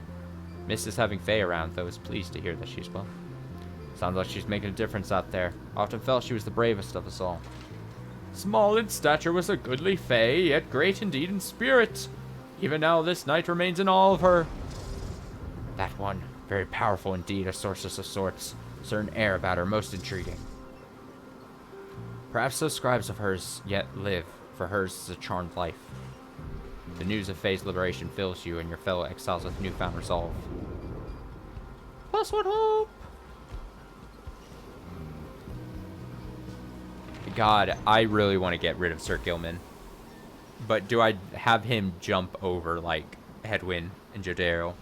Misses having Faye around, though is pleased to hear that she's well. Sounds like she's making a difference out there. Often felt she was the bravest of us all. Small in stature was a goodly Faye, yet great indeed in spirit. Even now this knight remains in awe of her. That one, very powerful indeed, a sorceress of sorts. Certain air about her, most intriguing. Perhaps those scribes of hers yet live, for hers is a charmed life. The news of Faye's liberation fills you and your fellow exiles with newfound resolve. Plus one hope! God, I really want to get rid of Sir Gilman. But do I have him jump over, like, Hedwyn and Jodaro?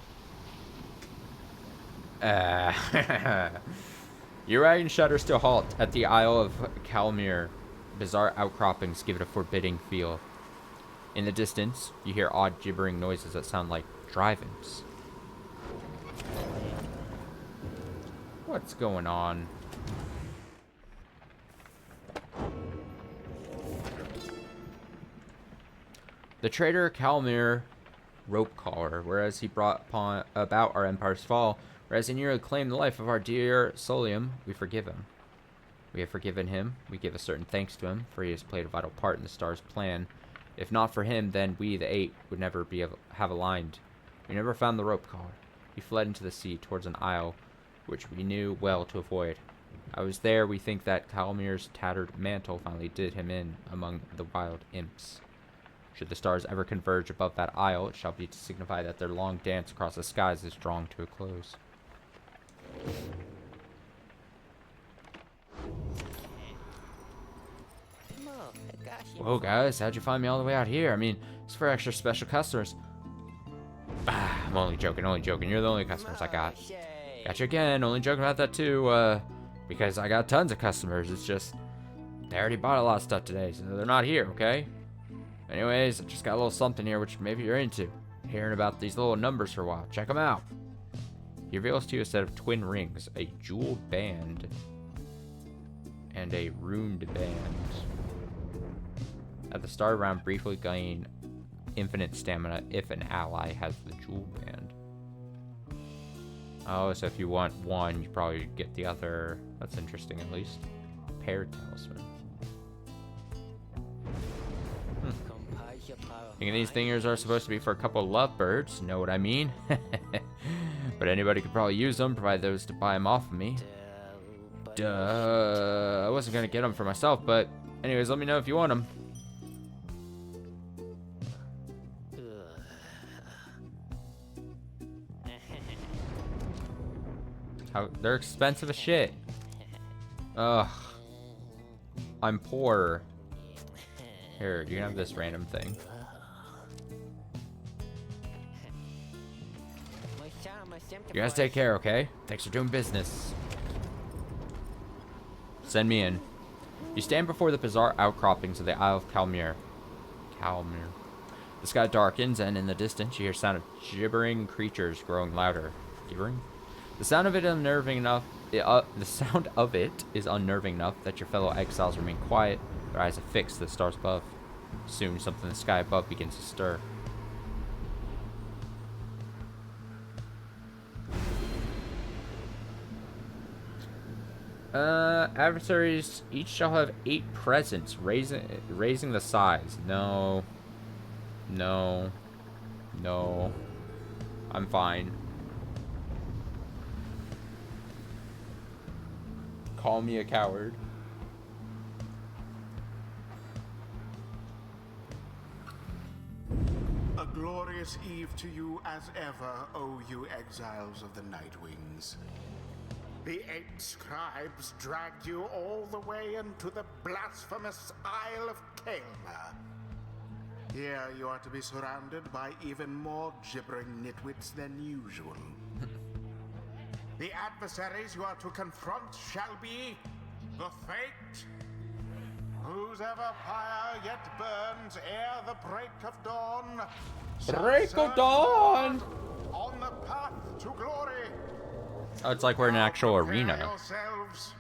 Your eye and shudder still halt at the Isle of Calmir. Bizarre outcroppings give it a forbidding feel. In the distance, you hear odd gibbering noises that sound like drive-ins. What's going on? The traitor Calmir rope caller, whereas he brought about our empire's fall, whereas he nearly claimed the life of our dear Solium, we forgive him. We have forgiven him. We give a certain thanks to him, for he has played a vital part in the star's plan. If not for him, then we, the 8, would never have aligned. We never found the rope caller. He fled into the sea towards an isle, which we knew well to avoid. I was there. We think that Calmir's tattered mantle finally did him in among the wild imps. Should the stars ever converge above that isle, it shall be to signify that their long dance across the skies is drawing to a close. Whoa, guys, how'd you find me all the way out here? I mean, it's for extra special customers. I'm only joking, You're the only customers I got. Got you again, only joking about that too, because I got tons of customers. It's just, they already bought a lot of stuff today, so they're not here, okay? Anyways, I just got a little something here which maybe you're into. Hearing about these little numbers for a while. Check them out. He reveals to you a set of twin rings, a jeweled band, and a runed band. At the start of round, briefly gain infinite stamina if an ally has the jewel band. Oh, so if you want one, you probably get the other. That's interesting, at least. Paired talisman. Thinking these thingers are supposed to be for a couple of lovebirds, know what I mean? But anybody could probably use them, provided those to buy them off of me. Duh. I wasn't gonna get them for myself, but anyways, let me know if you want them. They're expensive as shit. Ugh. I'm poor. Here, you can have this random thing. You guys take care, okay? Thanks for doing business. Send me in. You stand before the bizarre outcroppings of the Isle of Calmir. The sky darkens, and in the distance you hear sound of gibbering creatures growing louder. Gibbering? The sound of it is unnerving enough that your fellow exiles remain quiet, their eyes affixed to the stars above. Soon, something in the sky above begins to stir. Adversaries each shall have 8 presents, raising the size. No. No. No. I'm fine. Call me a coward. A glorious eve to you as ever, O you exiles of the Nightwings. The 8 scribes dragged you all the way into the blasphemous Isle of Kaelma. Here you are to be surrounded by even more gibbering nitwits than usual. The adversaries you are to confront shall be the Fate, whose ever pyre yet burns ere the break of dawn. Break of dawn! On the path to glory. Oh, it's like we're in an actual arena. Yourselves.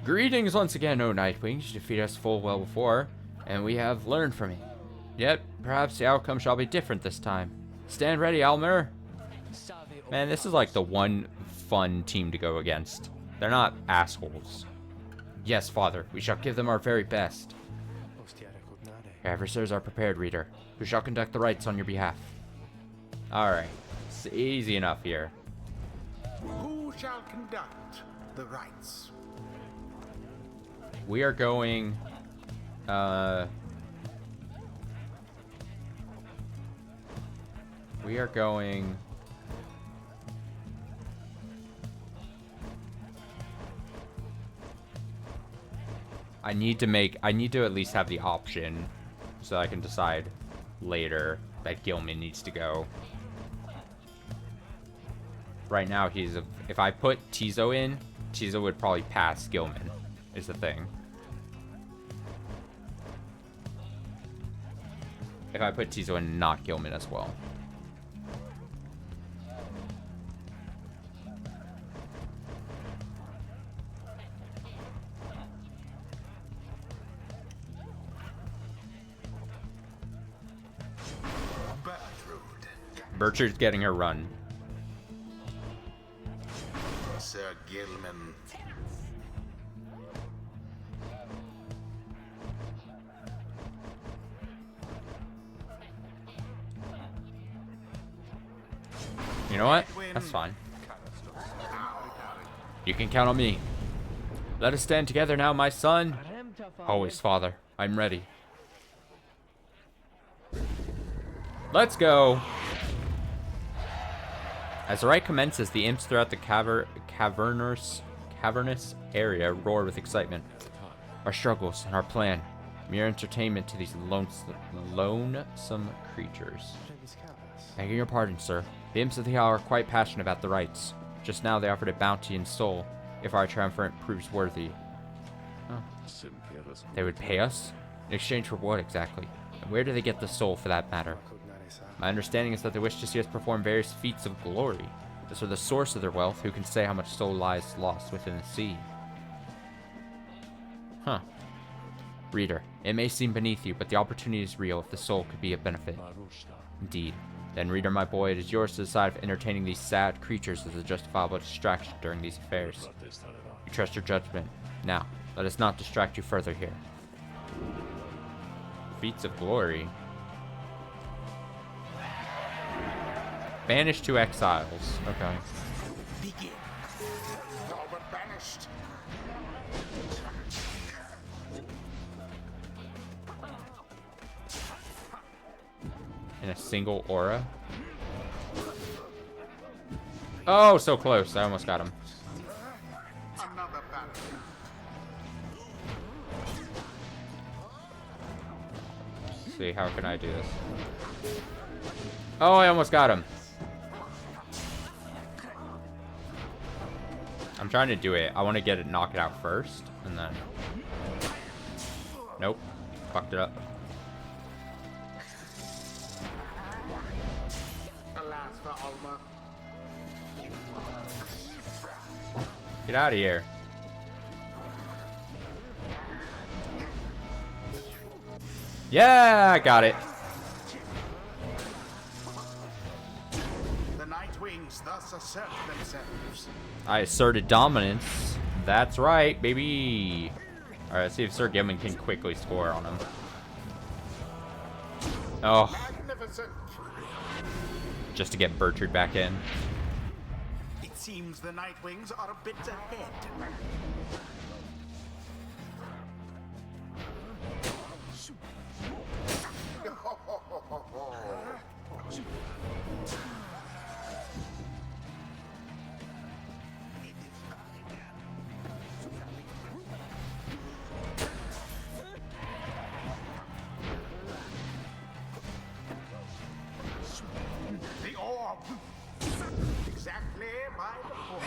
Greetings once again, O Nightwings. You defeated us full well before, and we have learned from it. Yet, perhaps the outcome shall be different this time. Stand ready, Almer. Man, this is like the one fun team to go against. They're not assholes. Yes, Father, we shall give them our very best. Your adversaries are prepared, Reader. Who shall conduct the rites on your behalf? Alright. It's easy enough here. Who shall conduct the rites? We are going... We are going... I need to at least have the option so I can decide later that Gilman needs to go. Right now, if I put Tizo in, Tizo would probably pass Gilman, is the thing. If I put Tizo in, not Gilman as well. Bertrude's getting her run. Sir Gilman. You know what? That's fine. You can count on me. Let us stand together now, my son. Always, Father. I'm ready. Let's go. As the rite commences, the imps throughout the cavernous area roar with excitement. Our struggles and our plan, mere entertainment to these lonesome creatures. Begging your pardon, sir. The imps of the hour are quite passionate about the rites. Just now they offered a bounty in soul, if our triumvirate proves worthy. Oh. They would pay us? In exchange for what exactly? And where do they get the soul, for that matter? My understanding is that they wish to see us perform various feats of glory. As for the source of their wealth, who can say how much soul lies lost within the sea? Huh. Reader, it may seem beneath you, but the opportunity is real if the soul could be of benefit. Indeed. Then, Reader, my boy, it is yours to decide if entertaining these sad creatures is a justifiable distraction during these affairs. You trust your judgment. Now, let us not distract you further here. Feats of glory. Banished to exiles. Okay. Begin. All but banished. In a single aura. Oh, so close. I almost got him. Another battle. Let's see, how can I do this? Oh, I almost got him. I'm trying to do it. I want to get it, knock it out first, and then... Nope. Fucked it up. Alas for Alma. Get out of here. Yeah, I got it. The Nightwings thus assert themselves. I asserted dominance. That's right, baby. Alright, let's see if Sir Gilman can quickly score on him. Oh. Magnificent. Just to get Bertrude back in. It seems the Nightwings are a bit ahead. The orb. Exactly by the book.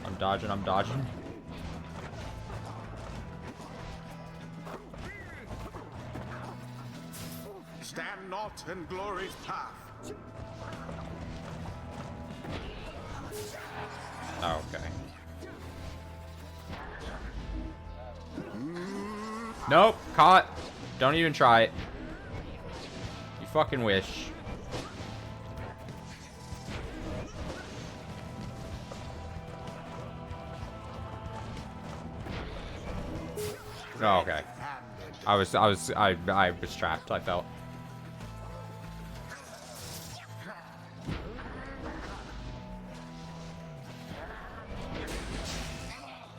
I'm dodging, I'm dodging. Stand not in glory's path. Oh, okay. Nope, caught. Don't even try it. You fucking wish. Oh, okay. I was trapped, I felt.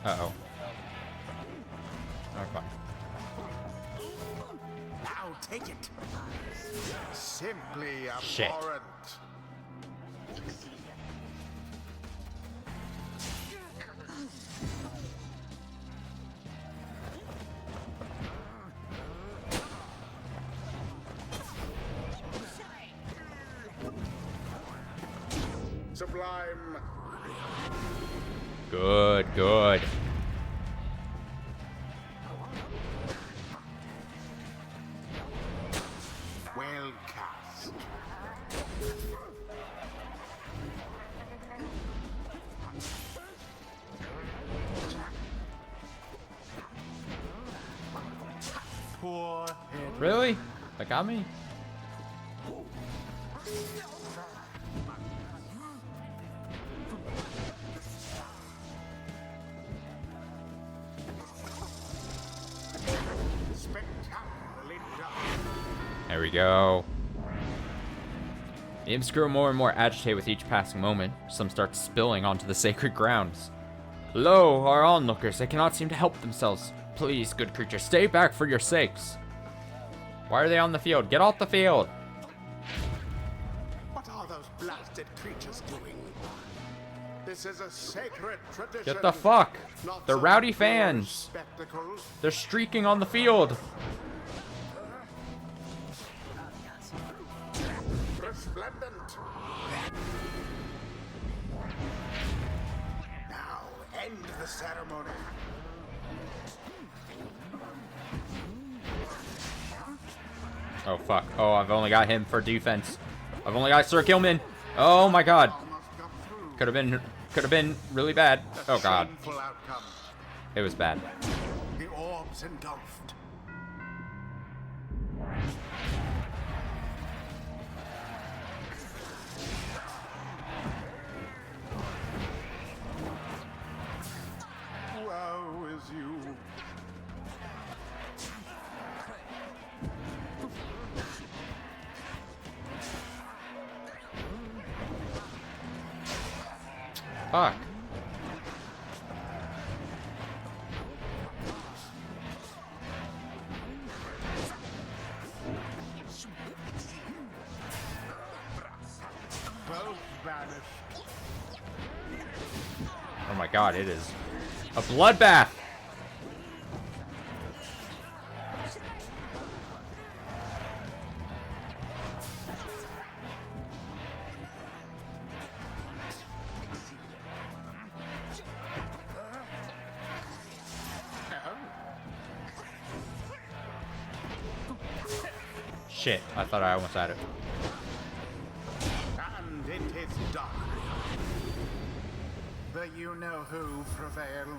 Uh-oh. Okay. Now take it. Simply Shit. abhorrent. Sublime. Good, good. Well cast. Poor head. Really? That got me? Spectacularly done. There we go. The imps grow more and more agitated with each passing moment. Some start spilling onto the sacred grounds. Lo, our onlookers, they cannot seem to help themselves. Please, good creature, stay back for your sakes. Why are they on the field? Get off the field! What are those blasted creatures doing? This is a sacred tradition. Get the fuck! Not They're some rowdy pure fans. Spectacles. They're streaking on the field. Resplendent. Now end the ceremony. Oh fuck. Oh, I've only got him for defense. I've only got Sir Gilman. Oh my god. Almost got through. Could have been really bad. Oh god. Shameful outcome. It was bad. The orbs engulfed. Woe is you. Fuck. Both vanished. Oh my god, it is a bloodbath. Shit, I thought I almost had it. And it is done. The you-know-who prevail.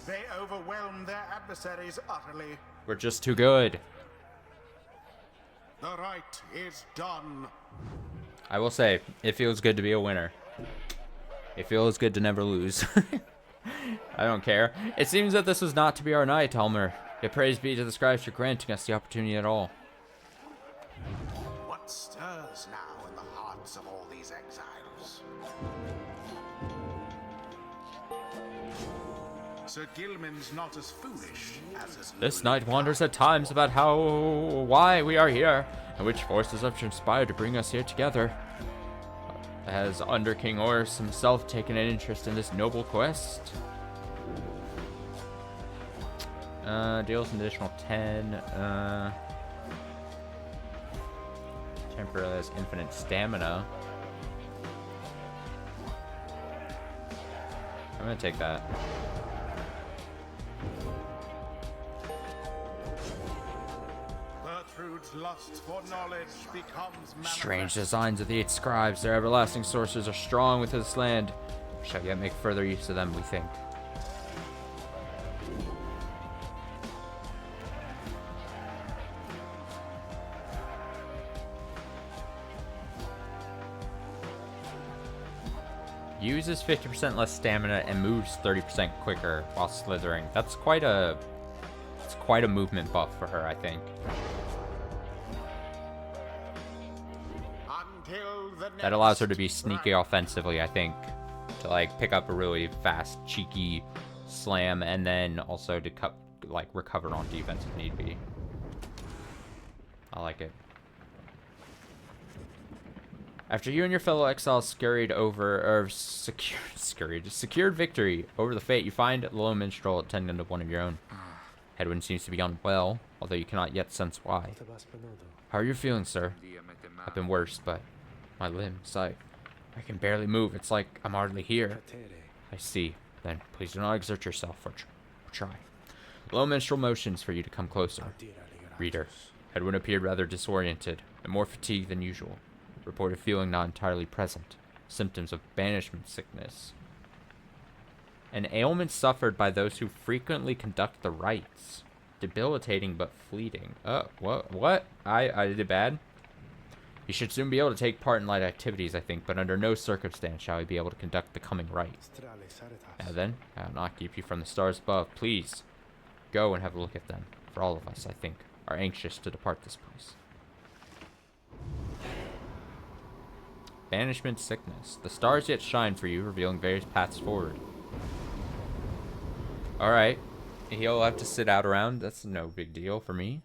They overwhelm their adversaries utterly. We're just too good. The right is done. I will say, it feels good to be a winner. It feels good to never lose. I don't care. It seems that this was not to be our night, Elmer. Yet praise be to the scribes for granting us the opportunity at all. What stirs now in the hearts of all these exiles? Sir Gilman's not as foolish as his This knight wonders at times about why we are here, and which forces have conspired to bring us here together. Has Under King Oris himself taken an interest in this noble quest? Deals an additional 10. Temporarily has infinite stamina. I'm gonna take that. Gertrude's lust for knowledge becomes manifest. Strange designs of the 8 scribes, their everlasting sorcerers are strong within this land. We shall yet make further use of them, we think. Uses 50% less stamina and moves 30% quicker while slithering. That's quite a movement buff for her, I think. That allows her to be sneaky offensively, I think. To like pick up a really fast, cheeky slam and then also to recover on defense if need be. I like it. After you and your fellow exiles secured victory over the fate, you find the low minstrel attending to one of your own. Hedwyn seems to be unwell, although you cannot yet sense why. How are you feeling, sir? I've been worse, but my limbs, I can barely move. It's like I'm hardly here. I see. Then please do not exert yourself or try. Low minstrel motions for you to come closer. Reader. Hedwyn appeared rather disoriented and more fatigued than usual. Reported feeling not entirely present. Symptoms of banishment sickness. An ailment suffered by those who frequently conduct the rites. Debilitating but fleeting. What? I did bad? He should soon be able to take part in light activities, I think, but under no circumstance shall he be able to conduct the coming rite. Now then, I will not keep you from the stars above. Please, go and have a look at them. For all of us, I think, are anxious to depart this place. Banishment sickness. The stars yet shine for you, revealing various paths forward. Alright. He'll have to sit out around. That's no big deal for me.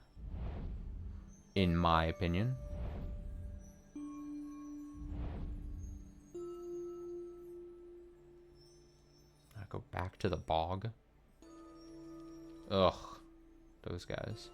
In my opinion. I go back to the bog. Ugh. Those guys.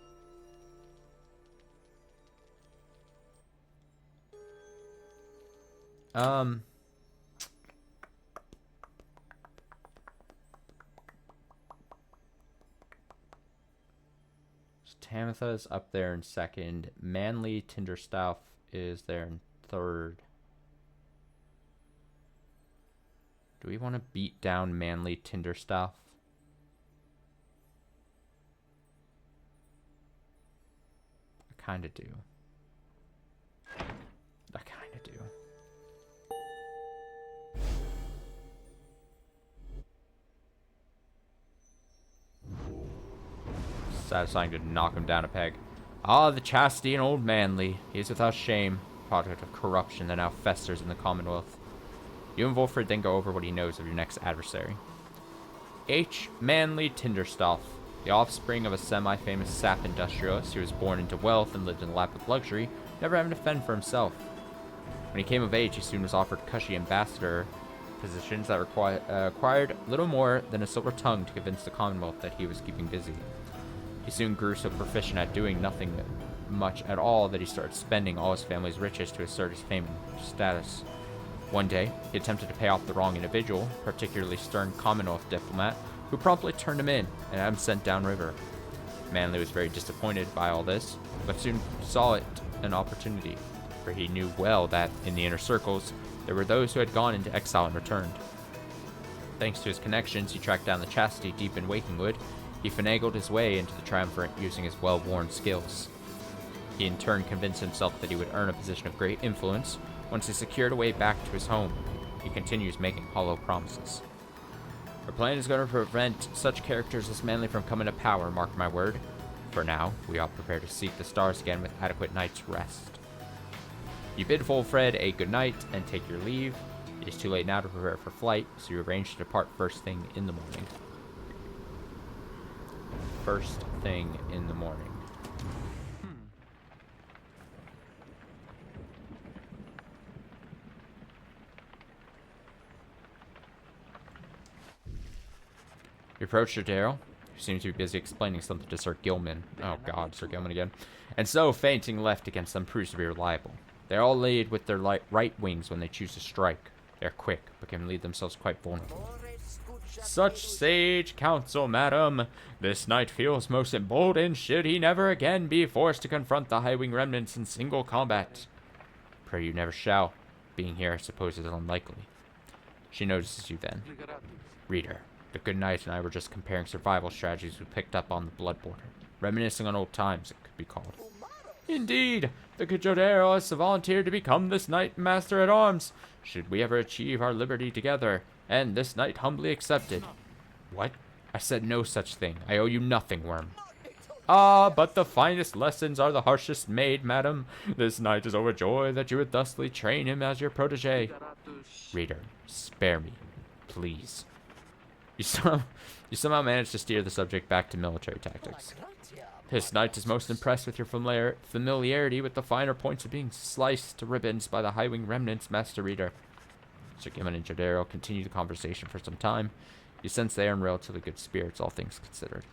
Tamitha is up there in second. Manly Tinderstaff is there in third. Do we want to beat down Manly Tinderstaff? I kind of do. Satisfying to knock him down a peg. Ah, the chastity and old Manly. He is without shame, product of corruption that now festers in the Commonwealth. You and Wolfred then go over what he knows of your next adversary. H. Manly Tinderstaff, the offspring of a semi-famous sap industrialist who was born into wealth and lived in a lap of luxury, never having to fend for himself. When he came of age, he soon was offered cushy ambassador positions that required little more than a silver tongue to convince the Commonwealth that he was keeping busy. He soon grew so proficient at doing nothing much at all that he started spending all his family's riches to assert his fame and status. One day, he attempted to pay off the wrong individual, particularly stern Commonwealth diplomat, who promptly turned him in and had him sent downriver. Manly was very disappointed by all this, but soon saw it an opportunity, for he knew well that, in the inner circles, there were those who had gone into exile and returned. Thanks to his connections, he tracked down the chastity deep in Wakingwood. He finagled his way into the triumvirate using his well-worn skills. He in turn convinced himself that he would earn a position of great influence once he secured a way back to his home. He continues making hollow promises. Our plan is going to prevent such characters as Manly from coming to power, mark my word. For now, we all prepare to seek the stars again with adequate night's rest. You bid Volfred a good night and take your leave. It is too late now to prepare for flight, so you arrange to depart first thing in the morning. First thing in the morning. You approach Sir Darrow, who seems to be busy explaining something to Sir Gilman. Oh god, Sir Gilman again. And so, fainting left against them proves to be reliable. They all lead with their right wings when they choose to strike. They are quick, but can lead themselves quite vulnerable. Such sage counsel, madam. This knight feels most emboldened should he never again be forced to confront the high-wing remnants in single combat. Pray you never shall. Being here, I suppose, is unlikely. She notices you then. Reader, the good knight and I were just comparing survival strategies we picked up on the blood border. Reminiscing on old times, it could be called. Indeed, the Cajodero has volunteered to become this knight master at arms, should we ever achieve our liberty together, and this knight humbly accepted. What? I said no such thing. I owe you nothing, worm. Ah, but the finest lessons are the harshest made, madam. This knight is overjoyed that you would thusly train him as your protege. Reader, spare me, please. You somehow managed to steer the subject back to military tactics. This knight is most impressed with your familiarity with the finer points of being sliced to ribbons by the high-wing remnants, Master Reader. Sir Gilman and Jodaro continue the conversation for some time. You sense they are in relatively good spirits, all things considered.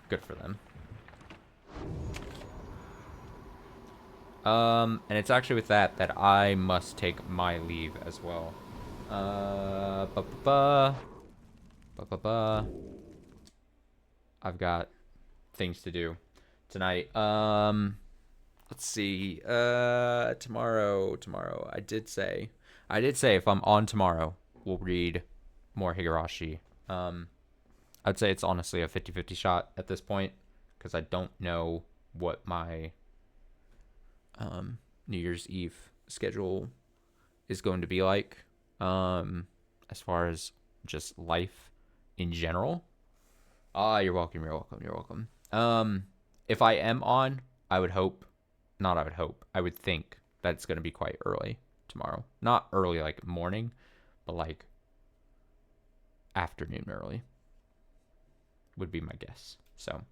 Good for them. And it's actually with that I must take my leave as well. I've got things to do tonight. Let's see. Tomorrow. I did say if I'm on tomorrow, we'll read more Higurashi. I'd say it's honestly a 50-50 shot at this point because I don't know what my New Year's Eve schedule is going to be like. As far as just life in general. You're welcome. If I am on, I would think that it's going to be quite early tomorrow. Not early like morning, but like afternoon early would be my guess. So,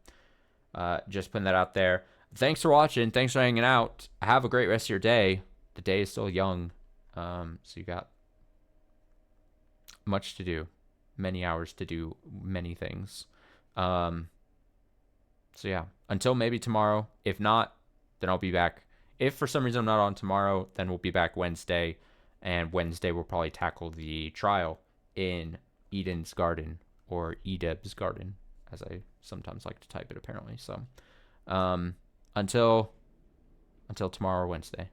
just putting that out there. Thanks for watching. Thanks for hanging out. Have a great rest of your day. The day is still young. So you got much to do, many hours to do many things. So yeah, until maybe tomorrow. If not, then I'll be back. If for some reason I'm not on tomorrow, then we'll be back Wednesday, and Wednesday we'll probably tackle the trial in Eden's Garden, or Edeb's Garden, as I sometimes like to type it apparently. So until tomorrow or Wednesday.